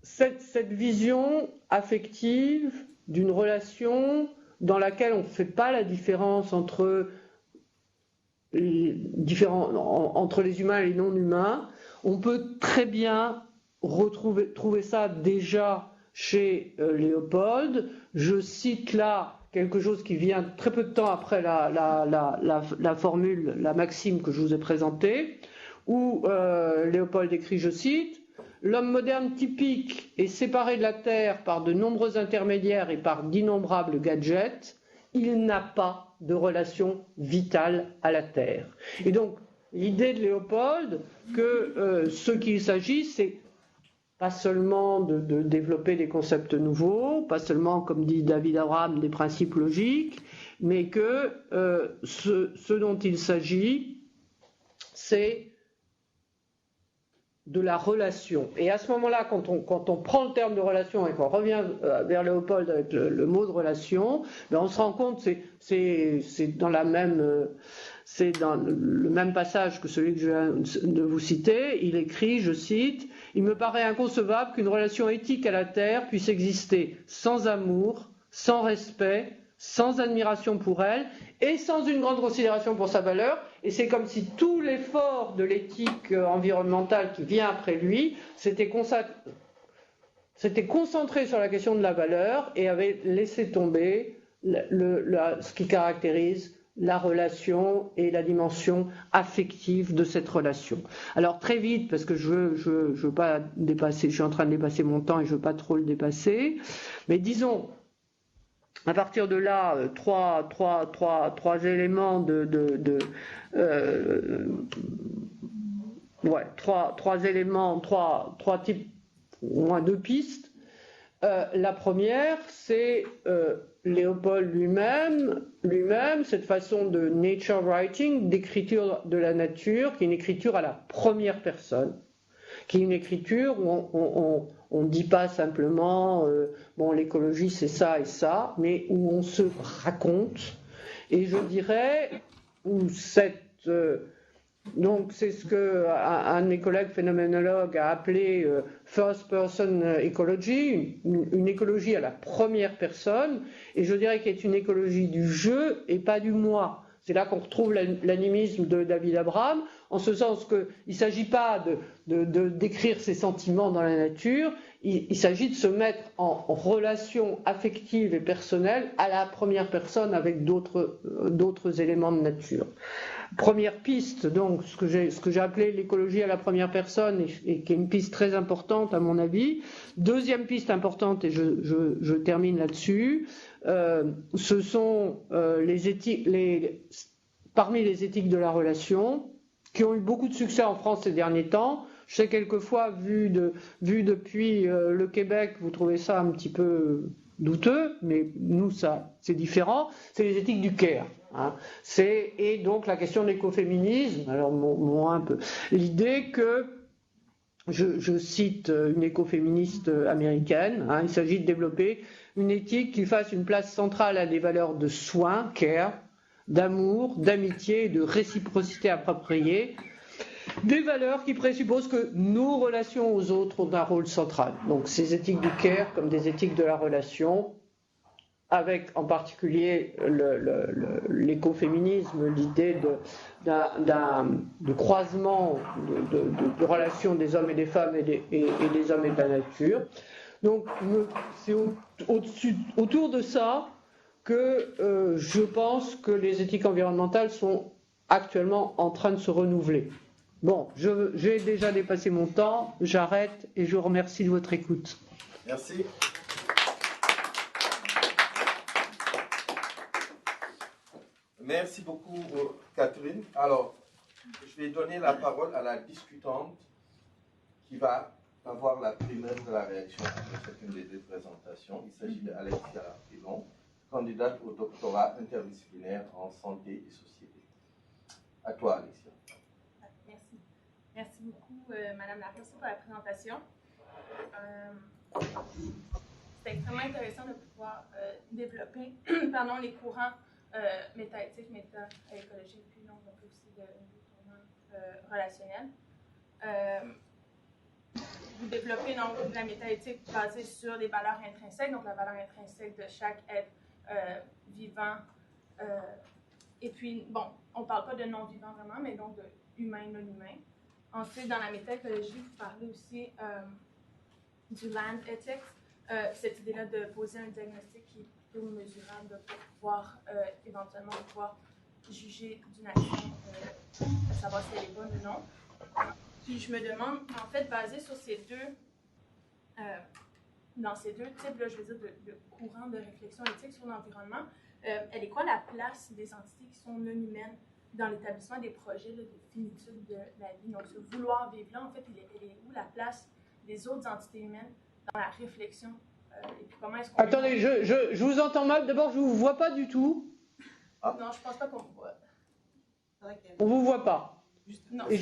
cette vision affective d'une relation dans laquelle on ne fait pas la différence entre les humains et les non-humains, on peut très bien trouver ça déjà chez Léopold. Je cite là quelque chose qui vient très peu de temps après la formule, la maxime que je vous ai présentée, où Léopold écrit, je cite, « L'homme moderne typique est séparé de la Terre par de nombreux intermédiaires et par d'innombrables gadgets. Il n'a pas de relation vitale à la Terre. » Et donc, l'idée de Léopold, que ce qu'il s'agit, c'est pas seulement de développer des concepts nouveaux, pas seulement, comme dit David Abraham, des principes logiques, mais que ce dont il s'agit, c'est de la relation. Et à ce moment-là, quand on prend le terme de relation et qu'on revient vers Léopold avec le mot de relation, on se rend compte c'est dans le même passage que celui que je viens de vous citer. Il écrit, je cite, « Il me paraît inconcevable qu'une relation éthique à la Terre puisse exister sans amour, sans respect, sans admiration pour elle et sans une grande considération pour sa valeur. » Et c'est comme si tout l'effort de l'éthique environnementale qui vient après lui s'était concentré sur la question de la valeur et avait laissé tomber ce qui caractérise la relation et la dimension affective de cette relation. Alors très vite, parce que je veux pas dépasser, je suis en train de dépasser mon temps et je veux pas trop le dépasser, mais disons, à partir de là, trois éléments trois éléments, trois types, au moins deux pistes. La première, c'est Léopold lui-même, cette façon de nature writing, d'écriture de la nature, qui est une écriture à la première personne, qui est une écriture où on ne dit pas simplement bon, l'écologie c'est ça et ça, mais où on se raconte. Et je dirais où cette donc c'est ce que un de mes collègues phénoménologues a appelé first person ecology, une écologie à la première personne, et je dirais qu'elle est une écologie du je et pas du moi. C'est là qu'on retrouve l'animisme de David Abraham, en ce sens qu'il ne s'agit pas de décrire ses sentiments dans la nature, il s'agit de se mettre en relation affective et personnelle à la première personne avec d'autres éléments de nature. Première piste, donc, ce que j'ai appelé l'écologie à la première personne, et qui est une piste très importante à mon avis. Deuxième piste importante, et je termine là-dessus, ce sont les éthiques, parmi les éthiques de la relation, qui ont eu beaucoup de succès en France ces derniers temps. Je sais quelquefois, vu depuis le Québec, vous trouvez ça un petit peu douteux, mais nous, ça, c'est différent. C'est les éthiques du care. Hein. Et donc la question de l'écoféminisme, alors moi un peu, l'idée que, je cite une écoféministe américaine, hein, il s'agit de développer une éthique qui fasse une place centrale à des valeurs de soin, care, d'amour, d'amitié et de réciprocité appropriée, des valeurs qui présupposent que nos relations aux autres ont un rôle central. Donc ces éthiques du care comme des éthiques de la relation, avec en particulier l'écoféminisme, l'idée de croisement de relations des hommes et des femmes et des hommes et de la nature. Donc c'est autour de ça que je pense que les éthiques environnementales sont actuellement en train de se renouveler. Bon, j'ai déjà dépassé mon temps, j'arrête et je vous remercie de votre écoute. Merci. Merci beaucoup, Catherine. Alors, je vais donner la parole à la discutante qui va avoir la primeur de la réaction après chacune des deux présentations. Il s'agit d'Alexia Pilon, candidate au doctorat interdisciplinaire en santé et société. À toi, Alexia. Merci. Merci beaucoup, Madame Lafosse, pour la présentation. C'est extrêmement intéressant de pouvoir développer les courants métaéthiques, méta-écologiques, puis donc un peu aussi de tournant relationnel. Vous développez donc la métaéthique basée sur les valeurs intrinsèques, donc la valeur intrinsèque de chaque être vivant. Et puis, bon, on ne parle pas de non-vivant vraiment, mais donc de humain, non-humain. Ensuite, dans la métaécologie, vous parlez aussi du land ethics, cette idée-là de poser un diagnostic qui est plutôt mesurable pour pouvoir éventuellement pouvoir juger d'une action, à savoir si elle est bonne ou non. Puis je me demande, en fait, basé sur ces dans ces deux types, là, je veux dire, de courants de réflexion éthique sur l'environnement, elle est quoi la place des entités qui sont non humaines dans l'établissement des projets là, de finitude de la vie? Donc, ce vouloir vivre là, en fait, elle est où la place des autres entités humaines dans la réflexion? Et puis comment est-ce qu'on... Attendez, je vous entends mal. D'abord, je ne vous vois pas du tout. Ah. Non, je ne pense pas qu'on vous voit. On ne vous voit pas. Non, et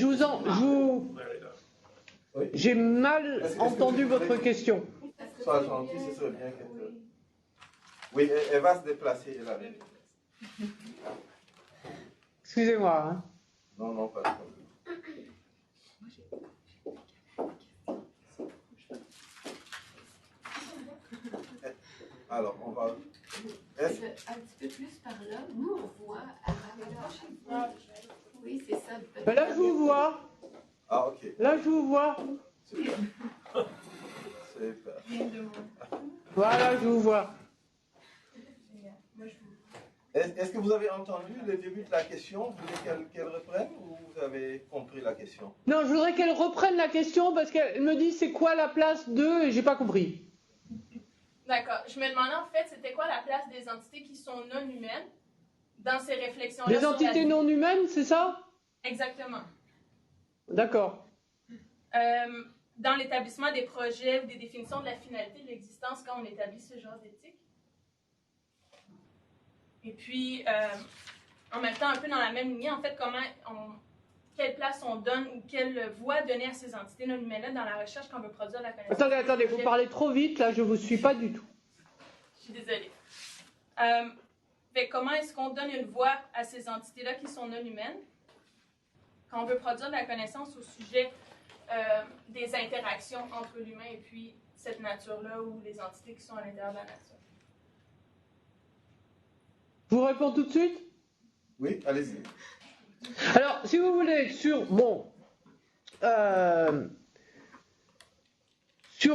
j'ai mal entendu votre question. Sois gentil, ce serait bien qu'elle... Oui, elle va se déplacer, elle a raison. Excusez-moi. Hein. Non, pas de problème. Alors, on va... Un petit peu plus par là. Nous, on voit à travers. Oui, c'est ça. Ben là, je vous vois. Ah, ok. Là, je vous vois. Super. Super. Voilà, je vous vois. Est-ce que vous avez entendu le début de la question? Vous voulez qu'elle reprenne ou vous avez compris la question? Non, je voudrais qu'elle reprenne la question parce qu'elle me dit c'est quoi la place de et j'ai pas compris. D'accord. Je me demandais en fait c'était quoi la place des entités qui sont non humaines dans ces réflexions-là. Les entités non humaines, c'est ça? Exactement. D'accord. Dans l'établissement des projets ou des définitions de la finalité de l'existence quand on établit ce genre d'éthique. Et puis, en même temps, un peu dans la même lignée, en fait, quelle place on donne ou quelle voix donner à ces entités non humaines-là dans la recherche quand on veut produire de la connaissance. Attendez, vous parlez trop vite, là, je ne vous suis pas du tout. Je suis désolée. Comment est-ce qu'on donne une voix à ces entités-là qui sont non humaines quand on veut produire de la connaissance au sujet des interactions entre l'humain et puis cette nature-là ou les entités qui sont à l'intérieur de la nature? Je vous réponds tout de suite? Oui, allez-y. Alors, si vous voulez, sur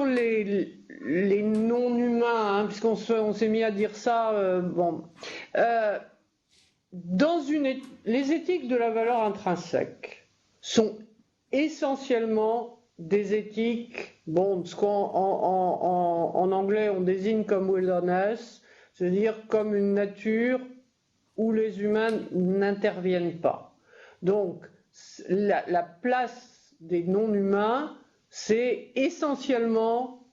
les non-humains, hein, puisqu'on s'est mis à dire ça, les éthiques de la valeur intrinsèque sont essentiellement des éthiques, ce qu'en anglais on désigne comme wilderness, c'est-à-dire comme une nature où les humains n'interviennent pas. Donc, la place des non-humains, c'est essentiellement,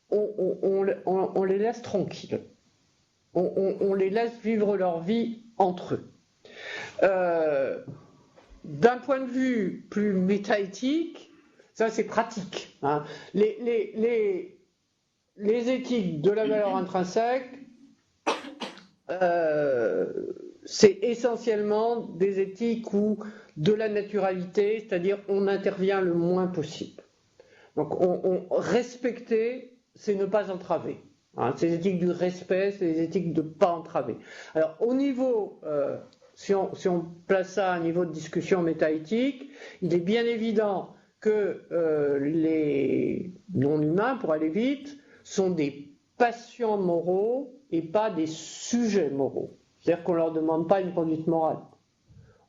on les laisse tranquilles. On les laisse vivre leur vie entre eux. D'un point de vue plus métaéthique, ça c'est pratique. Hein. Les éthiques de la valeur intrinsèque, c'est essentiellement des éthiques ou de la naturalité, c'est-à-dire on intervient le moins possible. Donc respecter, c'est ne pas entraver. Hein, c'est les éthiques du respect, c'est les éthiques de ne pas entraver. Alors au niveau, si on place ça à un niveau de discussion métaéthique, il est bien évident que les non-humains, pour aller vite, sont des patients moraux et pas des sujets moraux. C'est-à-dire qu'on ne leur demande pas une conduite morale.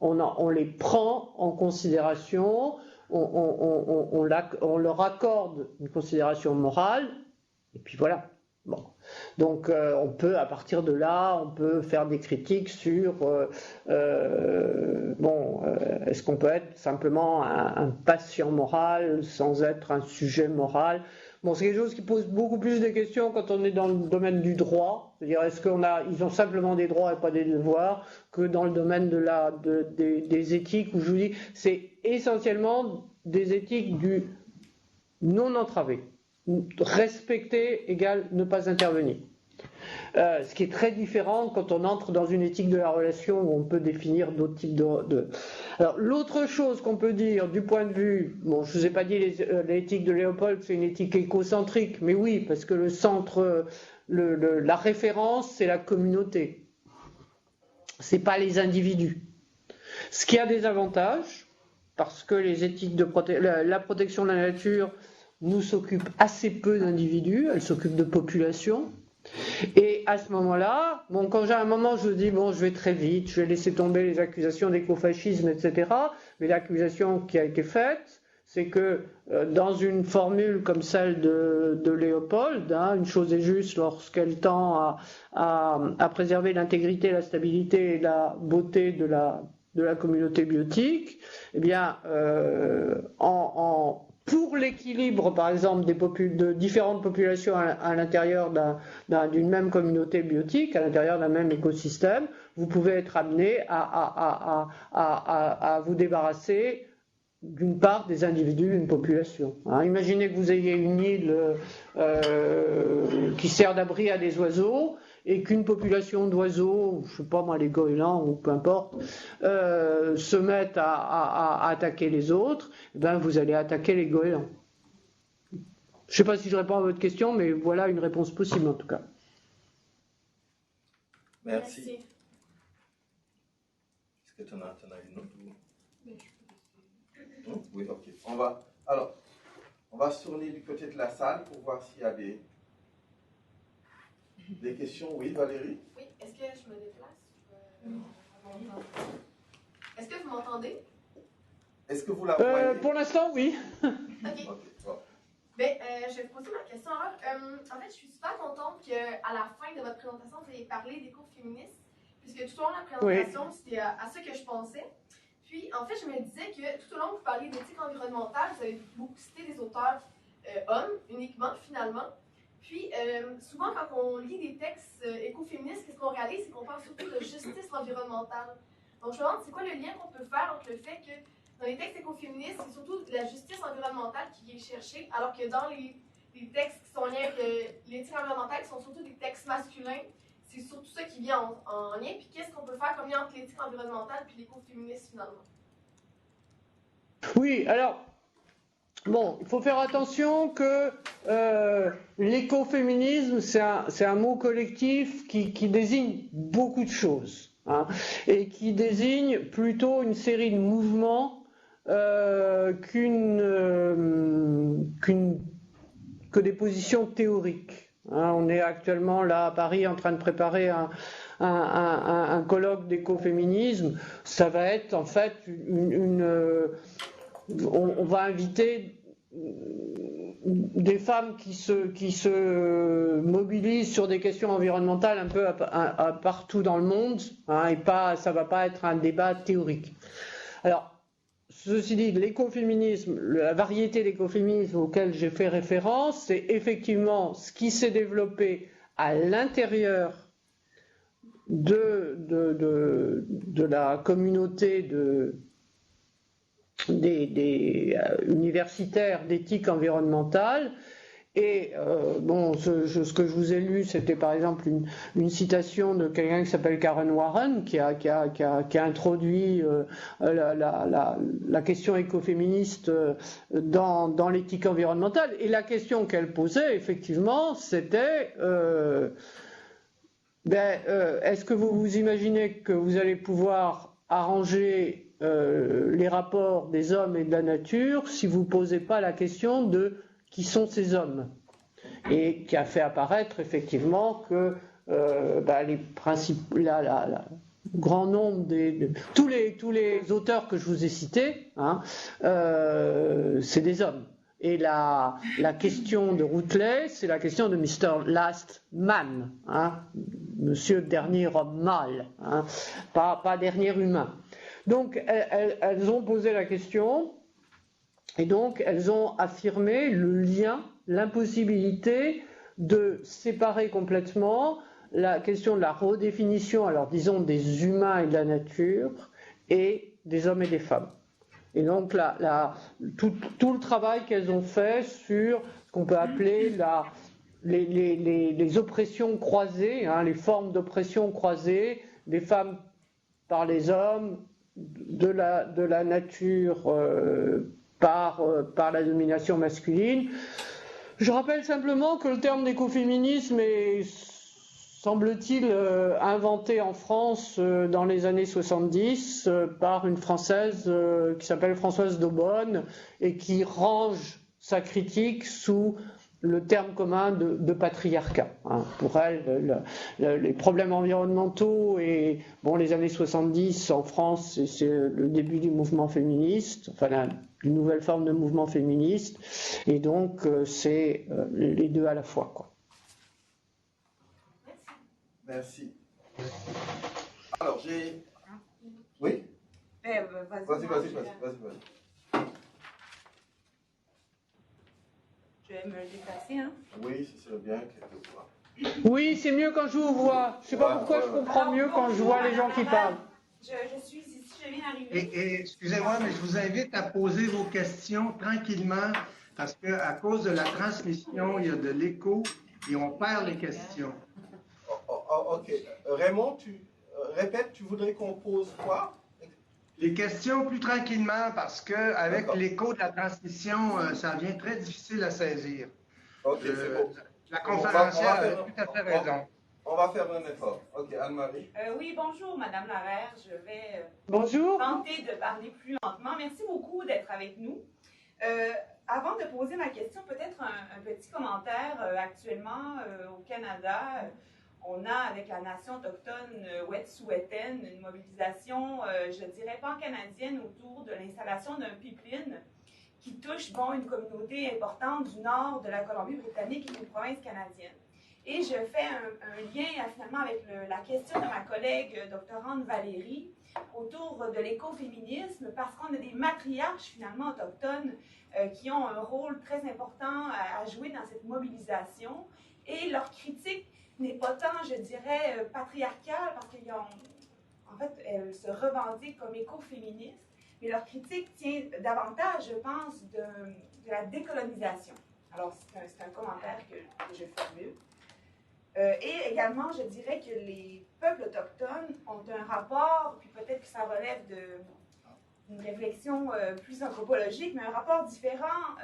On les prend en considération, on leur accorde une considération morale, et puis voilà. Bon. Donc on peut, à partir de là, on peut faire des critiques sur est-ce qu'on peut être simplement un patient moral sans être un sujet moral. Bon, c'est quelque chose qui pose beaucoup plus de questions quand on est dans le domaine du droit, c'est-à-dire est-ce ils ont simplement des droits et pas des devoirs, que dans le domaine des éthiques où je vous dis c'est essentiellement des éthiques du non entravé. Respecter égale ne pas intervenir. Ce qui est très différent quand on entre dans une éthique de la relation où on peut définir d'autres types de... Alors l'autre chose qu'on peut dire du point de vue, je ne vous ai pas dit l'éthique de Léopold, c'est une éthique écocentrique, mais oui, parce que le centre, la référence, c'est la communauté. C'est pas les individus. Ce qui a des avantages, parce que les éthiques de la protection de la nature nous s'occupe assez peu d'individus, elle s'occupe de populations. Et à ce moment-là, quand j'ai un moment, je dis je vais très vite, je vais laisser tomber les accusations d'écofascisme, etc. Mais l'accusation qui a été faite, c'est que dans une formule comme celle de Léopold, une chose est juste lorsqu'elle tend à préserver l'intégrité, la stabilité et la beauté de la communauté biotique, eh bien, pour l'équilibre, par exemple, de différentes populations à l'intérieur d'une même communauté biotique, à l'intérieur d'un même écosystème, vous pouvez être amené à vous débarrasser d'une part des individus d'une population. Imaginez que vous ayez une île qui sert d'abri à des oiseaux et qu'une population d'oiseaux, je ne sais pas moi, les goélands ou peu importe, se mettent à attaquer les autres, vous allez attaquer les goélands. Je ne sais pas si je réponds à votre question, mais voilà une réponse possible en tout cas. Merci. Est-ce que tu en as une autre? Oui, ok. On va se tourner du côté de la salle pour voir s'il y a des questions. Oui, Valérie? Oui, est-ce que je me déplace? Est-ce que vous m'entendez? Est-ce que vous la voyez? Pour l'instant, oui. Ok. Bon. Je vais vous poser ma question. Alors, en fait, je suis super contente qu'à la fin de votre présentation, vous ayez parlé des cours féministes, puisque tout au long de la présentation, c'était à ça que je pensais. Puis, en fait, je me disais que tout au long que vous parliez d'éthique environnementale, vous avez beaucoup cité des auteurs hommes, uniquement, finalement. Puis, souvent, quand on lit des textes écoféministes, qu'est-ce qu'on réalise? C'est qu'on parle surtout de justice environnementale. Donc, je me demande, c'est quoi le lien qu'on peut faire entre le fait que dans les textes écoféministes, c'est surtout la justice environnementale qui est cherchée, alors que dans les textes qui sont liés avec l'éthique environnementale, qui sont surtout des textes masculins, c'est surtout ça qui vient en lien. Puis qu'est-ce qu'on peut faire comme lien entre l'éthique environnementale et l'écoféminisme finalement? Oui, alors, bon, il faut faire attention que l'écoféminisme, c'est un mot collectif qui désigne beaucoup de choses, hein, et qui désigne plutôt une série de mouvements que des positions théoriques. Hein. On est actuellement là à Paris en train de préparer un colloque d'écoféminisme. Ça va être en fait on va inviter des femmes qui se mobilisent sur des questions environnementales un peu partout dans le monde, hein, et ça va pas être un débat théorique. Alors, ceci dit, l'écoféminisme, la variété d'écoféminisme auquel j'ai fait référence, c'est effectivement ce qui s'est développé à l'intérieur de la communauté des universitaires d'éthique environnementale. Et ce que je vous ai lu, c'était par exemple une citation de quelqu'un qui s'appelle Karen Warren, qui a introduit la question écoféministe dans l'éthique environnementale. Et la question qu'elle posait, effectivement, c'était est-ce que vous vous imaginez que vous allez pouvoir arranger les rapports des hommes et de la nature si vous ne posez pas la question de qui sont ces hommes, et qui a fait apparaître effectivement que les principes, grand nombre tous les auteurs que je vous ai cités, hein, c'est des hommes. Et la question de Routledge, c'est la question de Mr. Last Man, hein, Monsieur Dernier Homme Mâle, hein, pas Dernier Humain. Donc elles ont posé la question, et donc elles ont affirmé le lien, l'impossibilité de séparer complètement la question de la redéfinition, alors disons des humains et de la nature, et des hommes et des femmes. Et donc tout le travail qu'elles ont fait sur ce qu'on peut appeler les oppressions croisées, hein, les formes d'oppression croisées des femmes par les hommes, de la nature par la domination masculine. Je rappelle simplement que le terme d'écoféminisme est, semble-t-il, inventé en France dans les années 70 par une Française qui s'appelle Françoise d'Aubonne, et qui range sa critique sous le terme commun de patriarcat. Hein. Pour elle, les problèmes environnementaux et les années 70 en France, c'est le début du mouvement féministe, enfin une nouvelle forme de mouvement féministe, et donc c'est les deux à la fois, quoi. Merci. Alors j'ai... Oui? Vas-y. Je vais me déplacer, hein? Oui, ce serait bien quelquefois. Oui, c'est mieux quand je vous vois. Je ne sais pas pourquoi je comprends mieux quand je vois les gens qui parlent. Je suis ici, je viens d'arriver. Et excusez-moi, mais je vous invite à poser vos questions tranquillement, parce qu'à cause de la transmission, il y a de l'écho et on perd les questions. Ok. Raymond, répète, tu voudrais qu'on pose quoi? Les questions plus tranquillement, parce qu'avec l'écho de la transmission, ça devient très difficile à saisir. Ok, c'est bon. La conférencière avait tout à fait raison. On va faire un effort. Ok, Anne-Marie. Oui, bonjour, Madame Larère. Je vais Bonjour. tenter de parler plus lentement. Merci beaucoup d'être avec nous. Avant de poser ma question, peut-être un petit commentaire. Actuellement, au Canada, on a, avec la nation autochtone Wet'suwet'en, une mobilisation, je dirais pan-canadienne, autour de l'installation d'un pipeline qui touche une communauté importante du nord de la Colombie-Britannique et des provinces canadiennes. Et je fais un lien finalement avec la question de ma collègue doctorante Valérie autour de l'écoféminisme, parce qu'on a des matriarches finalement autochtones qui ont un rôle très important à jouer dans cette mobilisation, et leur critique n'est pas tant, je dirais, patriarcale, parce qu'elles se revendiquent comme écoféministes, Mais leur critique tient davantage, je pense, de la décolonisation. Alors, c'est un commentaire que je formule. Et également, je dirais que les peuples autochtones ont un rapport, puis peut-être que ça relève d'une réflexion plus anthropologique, mais un rapport différent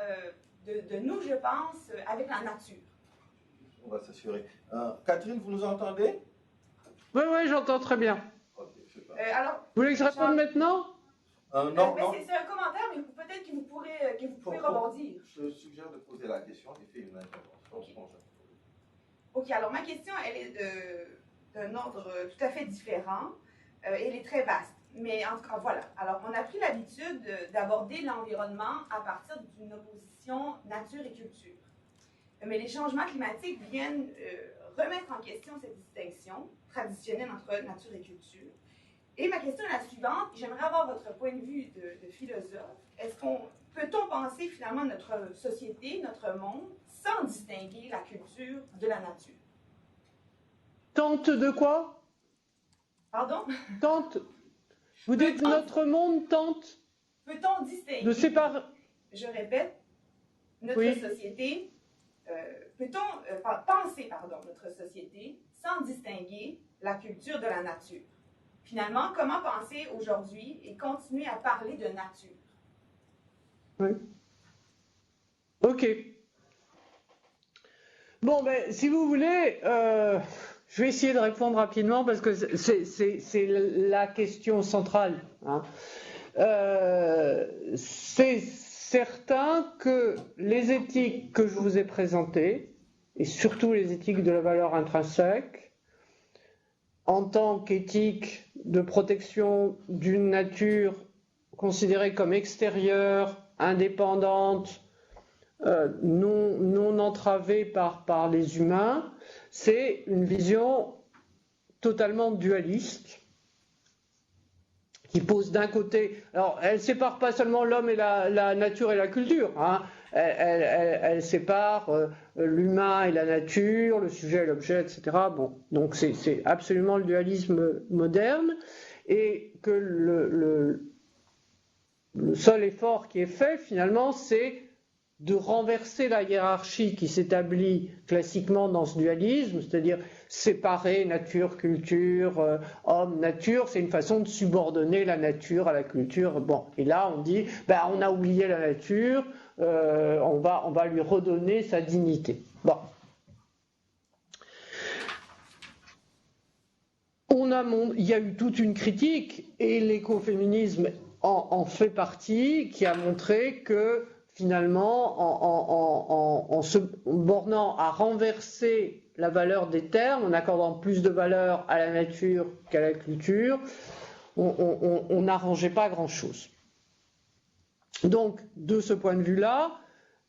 de nous, je pense, avec la nature. On va s'assurer. Catherine, vous nous entendez? Oui, j'entends très bien. Ok, super. Alors, Vous voulez que je réponde maintenant? Non. C'est un commentaire, mais peut-être que vous pouvez rebondir. Je suggère de poser la question et faire une intervention. Ok, alors ma question, elle est d'un ordre tout à fait différent. Elle est très vaste. Mais en tout cas, voilà. Alors, on a pris l'habitude d'aborder l'environnement à partir d'une opposition nature et culture. Mais les changements climatiques viennent remettre en question cette distinction traditionnelle entre nature et culture. Et ma question est la suivante. J'aimerais avoir votre point de vue de philosophe. Peut-on penser finalement notre société, notre monde, sans distinguer la culture de la nature? Tente de quoi? Pardon? Tente. Vous dites notre monde tente. Peut-on distinguer? De séparer. Je répète, notre Oui. société. Peut-on penser notre société sans distinguer la culture de la nature? Finalement, comment penser aujourd'hui et continuer à parler de nature? Oui. Ok. Bon, ben, si vous voulez, je vais essayer de répondre rapidement parce que c'est la question centrale. Hein. C'est certain que les éthiques que je vous ai présentées, et surtout les éthiques de la valeur intrinsèque, en tant qu'éthique de protection d'une nature considérée comme extérieure, indépendante, non entravée par les humains, c'est une vision totalement dualiste qui pose d'un côté, alors elle sépare pas seulement l'homme et la nature et la culture, hein. Elle sépare l'humain et la nature, le sujet et l'objet, etc. Bon, donc c'est absolument le dualisme moderne, et que le seul effort qui est fait finalement, c'est de renverser la hiérarchie qui s'établit classiquement dans ce dualisme, c'est-à-dire séparer nature, culture, homme, nature, c'est une façon de subordonner la nature à la culture. Bon, et là on dit, ben, on a oublié la nature, on va lui redonner sa dignité. Bon. Il y a eu toute une critique, et l'écoféminisme en fait partie, qui a montré que finalement, en se bornant à renverser la valeur des termes, en accordant plus de valeur à la nature qu'à la culture, on n'arrangeait pas grand-chose. Donc, de ce point de vue-là,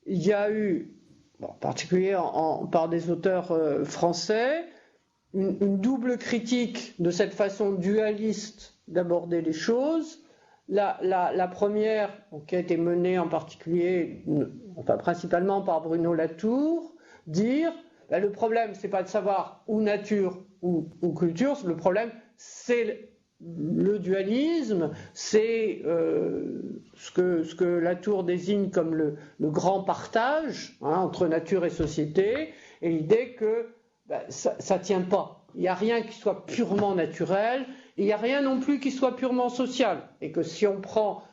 il y a eu, en particulier par des auteurs français, une double critique de cette façon dualiste d'aborder les choses. La première, qui a été menée en particulier, enfin principalement par Bruno Latour, dire le problème, c'est pas de savoir ou nature ou culture, le problème, c'est le dualisme, c'est ce que Latour désigne comme le grand partage, hein, entre nature et société, et l'idée que ça tient pas. Il n'y a rien qui soit purement naturel, il n'y a rien non plus qui soit purement social, et que si on prend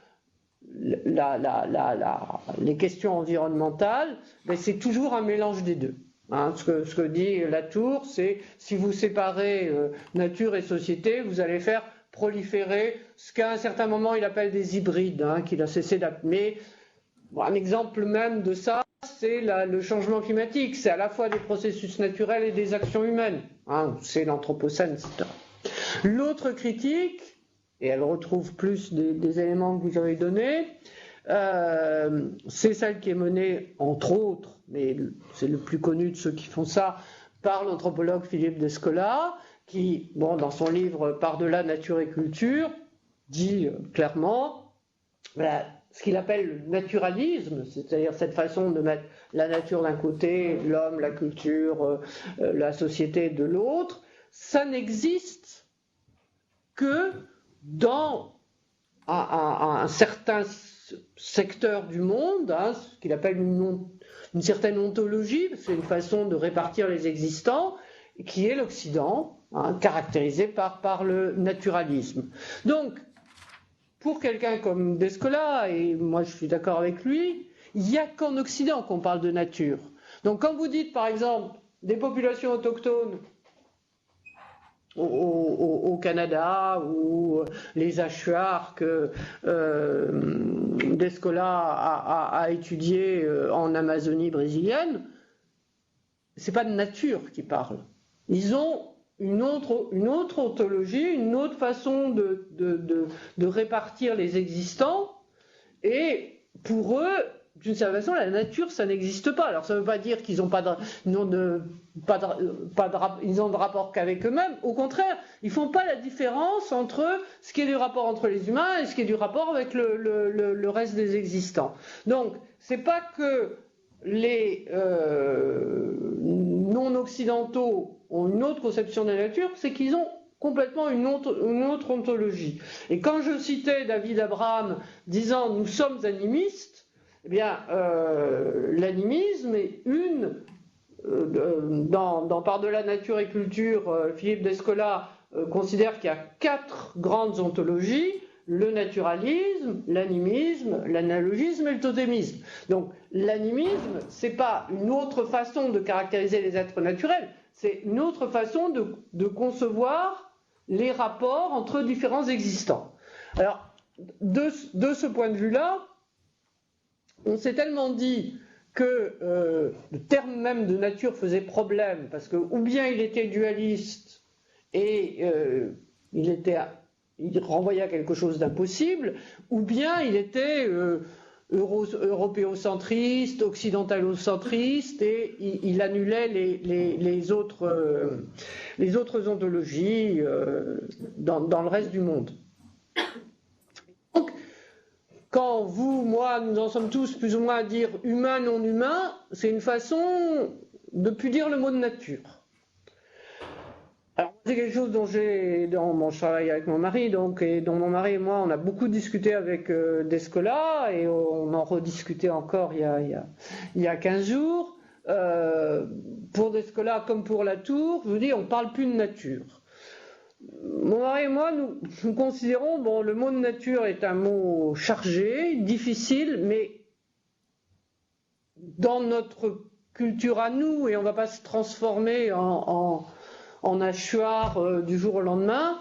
les questions environnementales, c'est toujours un mélange des deux. Hein, ce que dit Latour, c'est si vous séparez nature et société, vous allez faire proliférer ce qu'à un certain moment il appelle des hybrides, hein, qu'il a cessé d'appeler. Bon, un exemple même de ça, c'est le changement climatique. C'est à la fois des processus naturels et des actions humaines. Hein, c'est l'anthropocène, etc. L'autre critique, et elle retrouve plus des éléments que vous avez donnés, c'est celle qui est menée, entre autres, mais c'est le plus connu de ceux qui font ça, par l'anthropologue Philippe Descola, qui, dans son livre Par-delà nature et culture, dit clairement ce qu'il appelle le naturalisme, c'est-à-dire cette façon de mettre la nature d'un côté, l'homme, la culture, la société de l'autre, ça n'existe que dans un un certain secteur du monde, hein, ce qu'il appelle une certaine ontologie, c'est une façon de répartir les existants, qui est l'Occident, hein, caractérisé par le naturalisme. Donc, pour quelqu'un comme Descola, et moi je suis d'accord avec lui, il n'y a qu'en Occident qu'on parle de nature. Donc quand vous dites par exemple des populations autochtones au Canada ou les Achuar que Descola a étudié en Amazonie brésilienne, c'est pas de nature qu'ils parlent. Ils ont une autre ontologie, une autre façon de répartir les existants, et pour eux, d'une certaine façon, la nature, ça n'existe pas. Alors ça ne veut pas dire qu'ils n'ont ils ont de rapport qu'avec eux-mêmes. Au contraire, ils ne font pas la différence entre ce qui est du rapport entre les humains et ce qui est du rapport avec le reste des existants. Donc, c'est pas que les non-occidentaux ont une autre conception de la nature, c'est qu'ils ont complètement une autre ontologie. Et quand je citais David Abraham disant « nous sommes animistes », eh bien, l'animisme est dans Par-delà nature et culture, Philippe Descola considère qu'il y a 4 grandes ontologies: le naturalisme, l'animisme, l'analogisme et le totémisme. Donc, l'animisme, c'est pas une autre façon de caractériser les êtres naturels, c'est une autre façon de concevoir les rapports entre différents existants. Alors, de ce point de vue-là, on s'est tellement dit que le terme même de nature faisait problème, parce que ou bien il était dualiste et il renvoyait à quelque chose d'impossible, ou bien il était européocentriste, occidentalocentriste, et il annulait les autres ontologies dans le reste du monde. Donc, quand vous, moi, nous en sommes tous plus ou moins à dire humain, non humain, c'est une façon de plus dire le mot de nature. Alors, c'est quelque chose dont je travaille avec mon mari, et dont mon mari et moi, on a beaucoup discuté avec Descola, et on en rediscutait encore il y a 15 jours. Pour Descola, comme pour Latour, je vous dis, on ne parle plus de nature. Mon mari et moi, nous considérons, le mot de nature est un mot chargé, difficile, mais dans notre culture à nous, et on ne va pas se transformer en hachoir du jour au lendemain,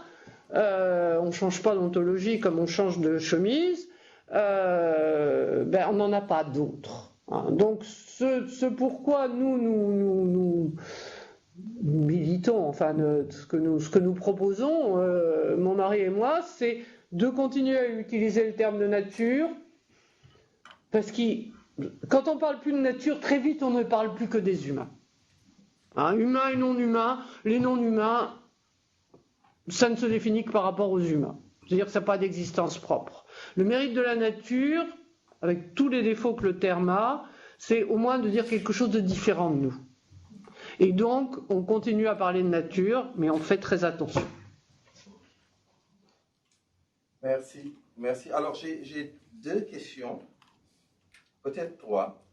on ne change pas d'ontologie comme on change de chemise, on n'en a pas d'autres. Hein. Donc ce pourquoi nous militons, ce que nous proposons, mon mari et moi, c'est de continuer à utiliser le terme de nature, parce que quand on parle plus de nature, très vite on ne parle plus que des humains. Hein, humains et non-humains, les non-humains, ça ne se définit que par rapport aux humains. C'est-à-dire que ça n'a pas d'existence propre. Le mérite de la nature, avec tous les défauts que le terme a, c'est au moins de dire quelque chose de différent de nous. Et donc, on continue à parler de nature, mais on fait très attention. Merci. Alors, j'ai 2 questions, peut-être 3.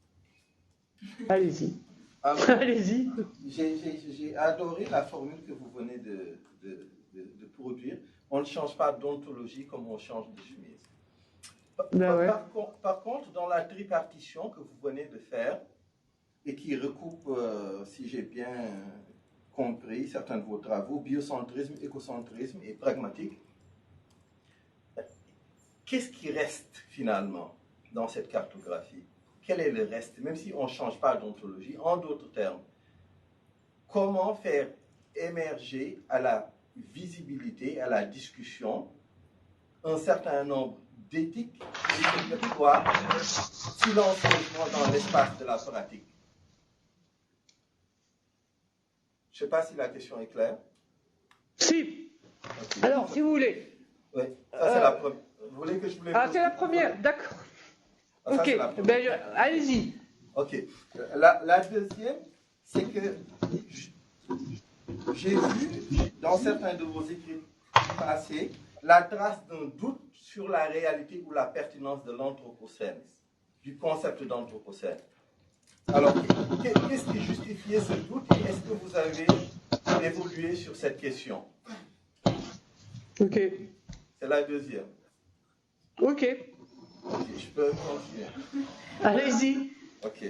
Allez-y. Alors, allez-y. J'ai adoré la formule que vous venez de produire. On ne change pas d'ontologie comme on change de chemise. Par contre, dans la tripartition que vous venez de faire, et qui recoupe, si j'ai bien compris certains de vos travaux, biocentrisme, écocentrisme et pragmatique, qu'est-ce qui reste finalement dans cette cartographie? Quel est le reste? Même si on ne change pas d'ontologie, en d'autres termes, comment faire émerger à la visibilité, à la discussion, un certain nombre d'éthiques qui se déploient silencieusement dans l'espace de la pratique? Je ne sais pas si la question est claire. Si. Okay. Alors, si vous voulez. Oui, ça c'est la première. Vous voulez que je vous les pose? Ah, c'est la première, d'accord. Ah, ok, allez-y. Ok. La deuxième, c'est que j'ai vu dans certains de vos écrits passés la trace d'un doute sur la réalité ou la pertinence de l'anthropocène, du concept d'anthropocène. Alors, qu'est-ce qui justifiait ce doute et est-ce que vous avez évolué sur cette question? Ok. C'est la deuxième. Ok. Ok, je peux continuer. Allez-y. Ok.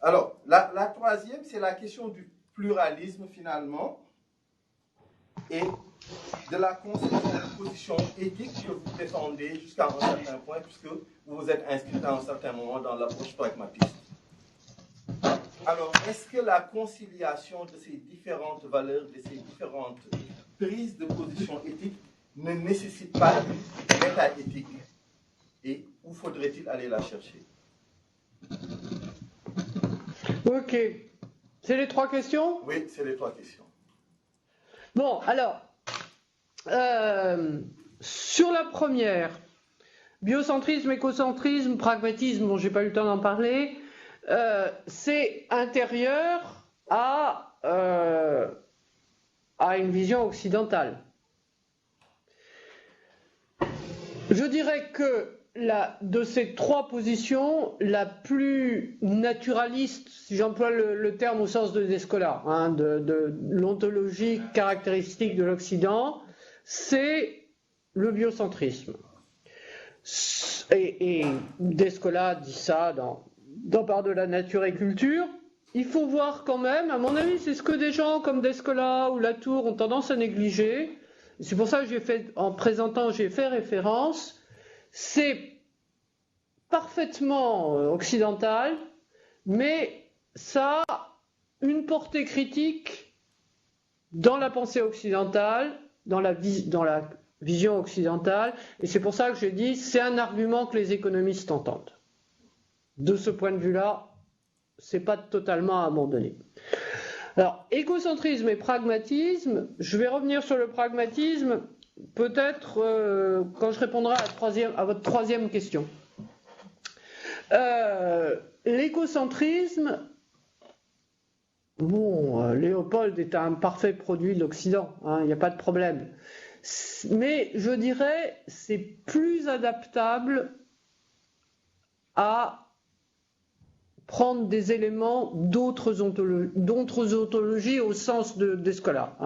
Alors, la troisième, c'est la question du pluralisme finalement et de la conception de position éthique que vous défendez jusqu'à un certain point puisque vous vous êtes inscrit à un certain moment dans l'approche pragmatiste. Alors, est-ce que la conciliation de ces différentes valeurs, de ces différentes prises de position éthique ne nécessite pas une méta-éthique? Et où faudrait-il aller la chercher? Ok. C'est les 3 questions? Oui, c'est les 3 questions. Bon, alors, sur la première, biocentrisme, écocentrisme, pragmatisme, bon, j'ai pas eu le temps d'en parler, c'est intérieur à une vision occidentale. Je dirais que de ces 3 positions, la plus naturaliste, si j'emploie le terme au sens de Descola, hein, de l'ontologie caractéristique de l'Occident, c'est le biocentrisme. Et Descola dit ça dans Part de la nature et culture. Il faut voir quand même, à mon avis, c'est ce que des gens comme Descola ou Latour ont tendance à négliger. C'est pour ça que en présentant, j'ai fait référence. C'est parfaitement occidental, mais ça a une portée critique dans la pensée occidentale, dans la vision occidentale, et c'est pour ça que j'ai dit c'est un argument que les économistes entendent. De ce point de vue-là, c'est pas totalement abandonné. Alors, écocentrisme et pragmatisme, je vais revenir sur le pragmatisme, peut-être quand je répondrai à votre troisième question. L'écocentrisme, bon, Léopold est un parfait produit de l'Occident, il n'y a pas de problème. Mais je dirais c'est plus adaptable à prendre des éléments d'autres ontologies au sens d'Escola.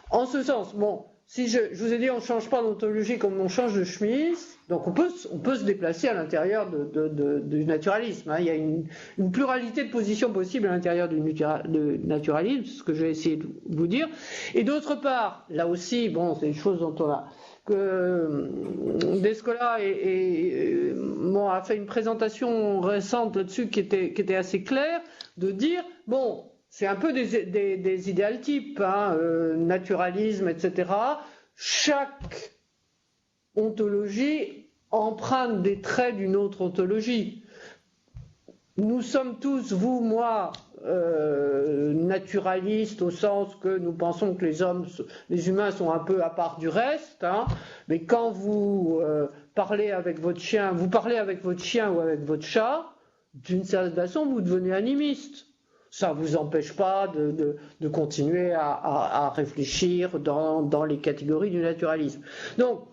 En ce sens, bon, si je vous ai dit on ne change pas d'ontologie comme on change de chemise, donc on peut se déplacer à l'intérieur du naturalisme. Il y a une pluralité de positions possibles à l'intérieur du naturalisme, c'est ce que j'ai essayé de vous dire. Et d'autre part, là aussi, bon, c'est une chose dont on a que Descola a fait une présentation récente là-dessus qui était assez claire, de dire, bon, c'est un peu des idéal types, naturalisme, etc. Chaque ontologie emprunte des traits d'une autre ontologie. Nous sommes tous, vous, moi, naturalistes au sens que nous pensons que les humains sont un peu à part du reste, mais quand vous parlez avec votre chien, ou avec votre chat, d'une certaine façon, vous devenez animiste. Ça ne vous empêche pas de continuer à réfléchir dans les catégories du naturalisme. Donc,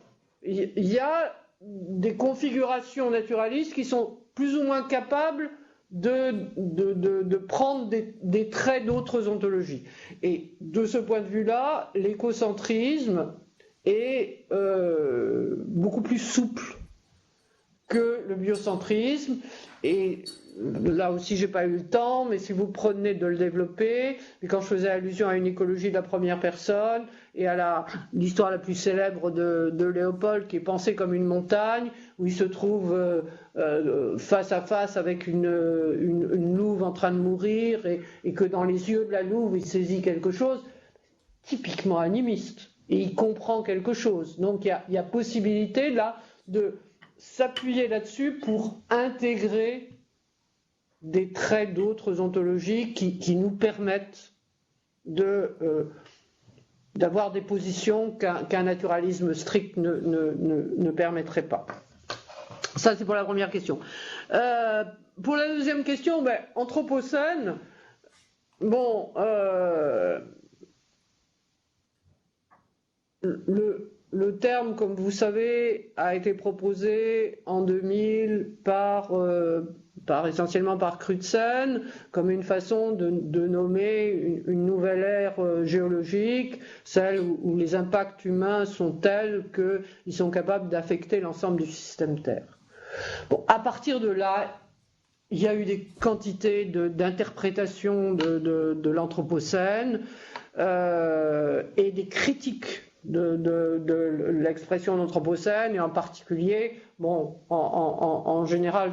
il y a des configurations naturalistes qui sont plus ou moins capables de prendre des traits d'autres ontologies. Et de ce point de vue-là, l'écocentrisme est beaucoup plus souple que le biocentrisme. Et là aussi, j'ai pas eu le temps, mais si vous prenez de le développer, et quand je faisais allusion à une écologie de la première personne et à l'histoire la plus célèbre de Léopold, qui est pensée comme une montagne, où il se trouve face à face avec une louve en train de mourir, et que dans les yeux de la louve, il saisit quelque chose, typiquement animiste, et il comprend quelque chose. Donc il y a possibilité là de s'appuyer là-dessus pour intégrer des traits d'autres ontologies qui nous permettent d'avoir des positions qu'un naturalisme strict ne permettrait pas. Ça, c'est pour la première question. Pour la deuxième question, Anthropocène, bon, le terme, comme vous savez, a été proposé en 2000 essentiellement par Crutzen, comme une façon de nommer une nouvelle ère géologique, celle où les impacts humains sont tels qu'ils sont capables d'affecter l'ensemble du système Terre. Bon, à partir de là, il y a eu des quantités d'interprétations de l'Anthropocène et des critiques de l'expression d'Anthropocène, et en particulier, bon, en général,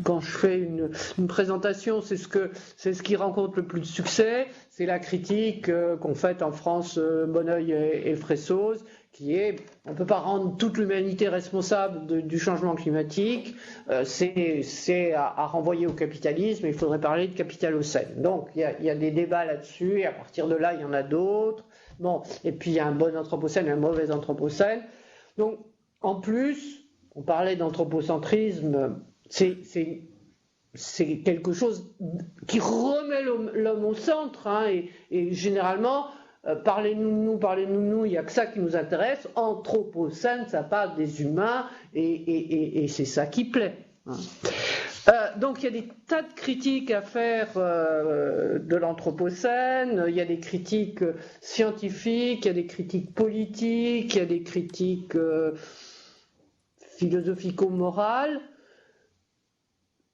quand je fais une présentation, c'est ce qui rencontre le plus de succès, c'est la critique qu'ont faite en France Bonneuil et Fressoz, qui est, on ne peut pas rendre toute l'humanité responsable du changement climatique, c'est à renvoyer au capitalisme, et il faudrait parler de capitalocène. Donc il y a des débats là-dessus, et à partir de là, il y en a d'autres. Bon, et puis il y a un bon anthropocène et un mauvais anthropocène. Donc, en plus, on parlait d'anthropocentrisme, c'est quelque chose qui remet l'homme au centre, hein, et généralement, parlez-nous de nous, il n'y a que ça qui nous intéresse. Anthropocène, ça parle des humains, et c'est ça qui plaît. Hein. Donc il y a des tas de critiques à faire de l'Anthropocène, il y a des critiques scientifiques, il y a des critiques politiques, il y a des critiques philosophico-morales.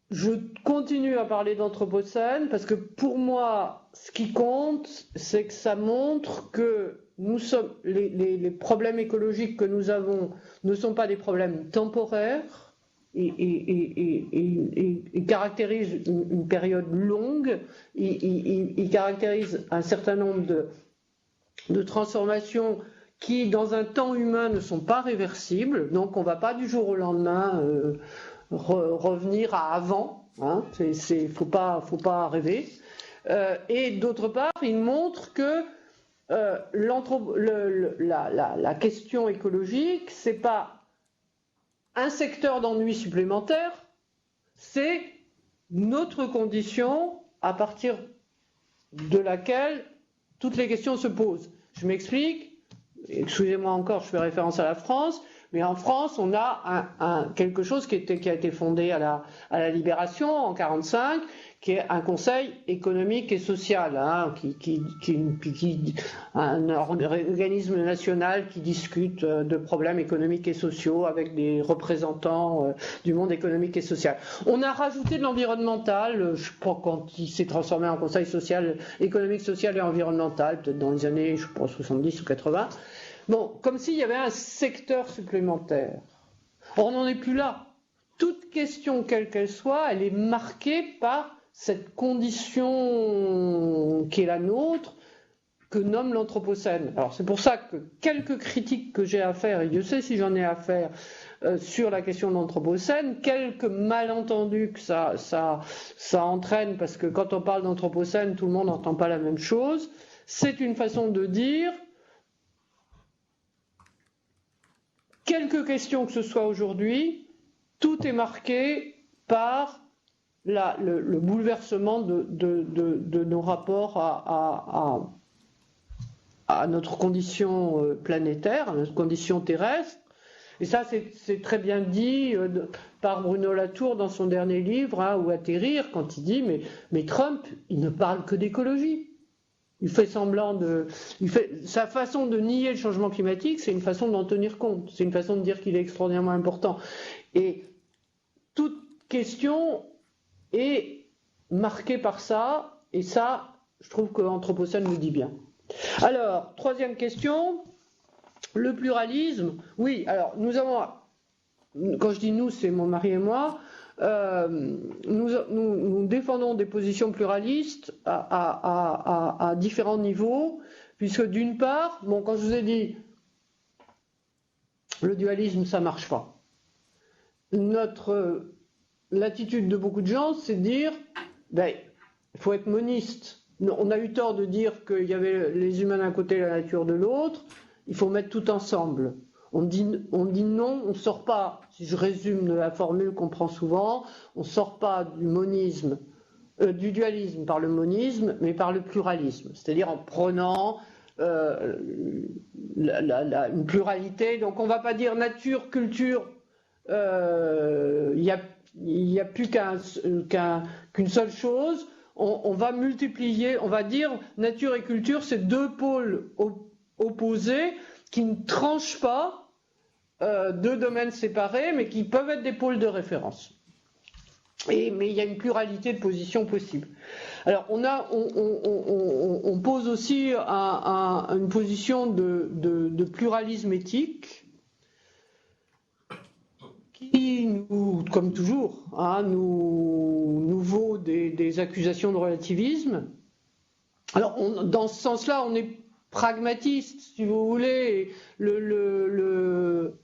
Je continue à parler d'Anthropocène parce que pour moi, ce qui compte, c'est que ça montre que les problèmes écologiques que nous avons ne sont pas des problèmes temporaires, il caractérise une période longue, il caractérise un certain nombre de transformations qui, dans un temps humain, ne sont pas réversibles. Donc on ne va pas du jour au lendemain revenir à avant. Hein, faut pas rêver. Et d'autre part, il montre que la question écologique, c'est pas un secteur d'ennui supplémentaire, c'est notre condition à partir de laquelle toutes les questions se posent. Je m'explique, excusez-moi encore, je fais référence à la France, mais en France, on a quelque chose qui a été fondé à la Libération en 1945, qui est un conseil économique et social, hein, un organisme national qui discute de problèmes économiques et sociaux avec des représentants du monde économique et social. On a rajouté de l'environnemental, je crois, quand il s'est transformé en conseil social, économique, social et environnemental, peut-être dans les années, je pense, 70 ou 80. Bon, comme s'il y avait un secteur supplémentaire. Or, on n'en est plus là. Toute question, quelle qu'elle soit, elle est marquée par cette condition qui est la nôtre, que nomme l'Anthropocène. Alors c'est pour ça que quelques critiques que j'ai à faire, et Dieu sait si j'en ai à faire, sur la question de l'Anthropocène, quelques malentendus que ça entraîne, parce que quand on parle d'Anthropocène, tout le monde n'entend pas la même chose, c'est une façon de dire, quelques questions que ce soit aujourd'hui, tout est marqué par le bouleversement de nos rapports à notre condition planétaire, à notre condition terrestre. Et ça, c'est très bien dit par Bruno Latour dans son dernier livre, hein, ou Atterrir, quand il dit mais Trump, il ne parle que d'écologie. Il fait semblant sa façon de nier le changement climatique, c'est une façon d'en tenir compte. C'est une façon de dire qu'il est extraordinairement important. Et toute question est marquée par ça, et ça, je trouve que l'Anthropocène le dit bien. Alors, troisième question, le pluralisme. Oui, alors, nous avons, quand je dis nous, c'est mon mari et moi, nous défendons des positions pluralistes à différents niveaux, puisque d'une part, bon, quand je vous ai dit, le dualisme, ça marche pas. L'attitude de beaucoup de gens, c'est de dire, il faut être moniste. On a eu tort de dire qu'il y avait les humains d'un côté et la nature de l'autre. Il faut mettre tout ensemble. On dit non, on ne sort pas, si je résume la formule qu'on prend souvent, on ne sort pas du dualisme par le monisme, mais par le pluralisme. C'est-à-dire en prenant une pluralité. Donc on ne va pas dire nature, culture, il n'y a plus qu'une seule chose. On va multiplier, on va dire nature et culture, c'est deux pôles opposés qui ne tranchent pas, deux domaines séparés, mais qui peuvent être des pôles de référence. Mais il y a une pluralité de positions possibles. Alors on pose aussi une position de pluralisme éthique qui nous, comme toujours, nous vaut des accusations de relativisme. Alors dans ce sens-là, on est pragmatiste, si vous voulez. Le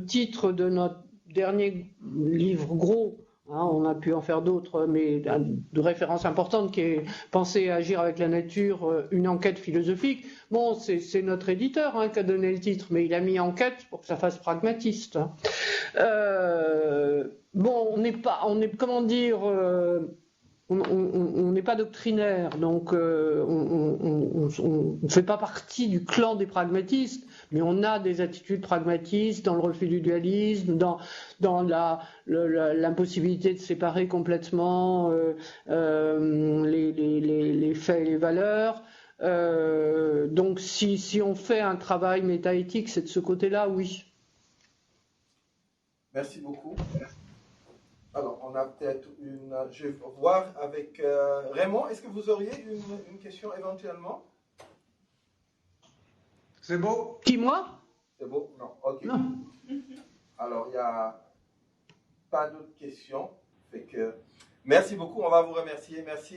titre de notre dernier livre gros, on a pu en faire d'autres, mais de référence importante qui est Penser et agir avec la nature, une enquête philosophique. Bon, c'est notre éditeur qui a donné le titre, mais il a mis enquête pour que ça fasse pragmatiste. Bon, on n'est comment dire, on n'est pas doctrinaire, donc on ne fait pas partie du clan des pragmatistes, mais on a des attitudes pragmatistes dans le refus du dualisme, dans l'impossibilité de séparer complètement les faits et les valeurs. Donc si on fait un travail métaéthique, c'est de ce côté-là, oui. Merci beaucoup. Alors, on a peut-être je vais voir avec Raymond. Est-ce que vous auriez une question éventuellement? C'est beau? Qui, moi? C'est beau? Non. Ok. Non. Alors, il n'y a pas d'autres questions. Fait que, merci beaucoup. On va vous remercier. Merci.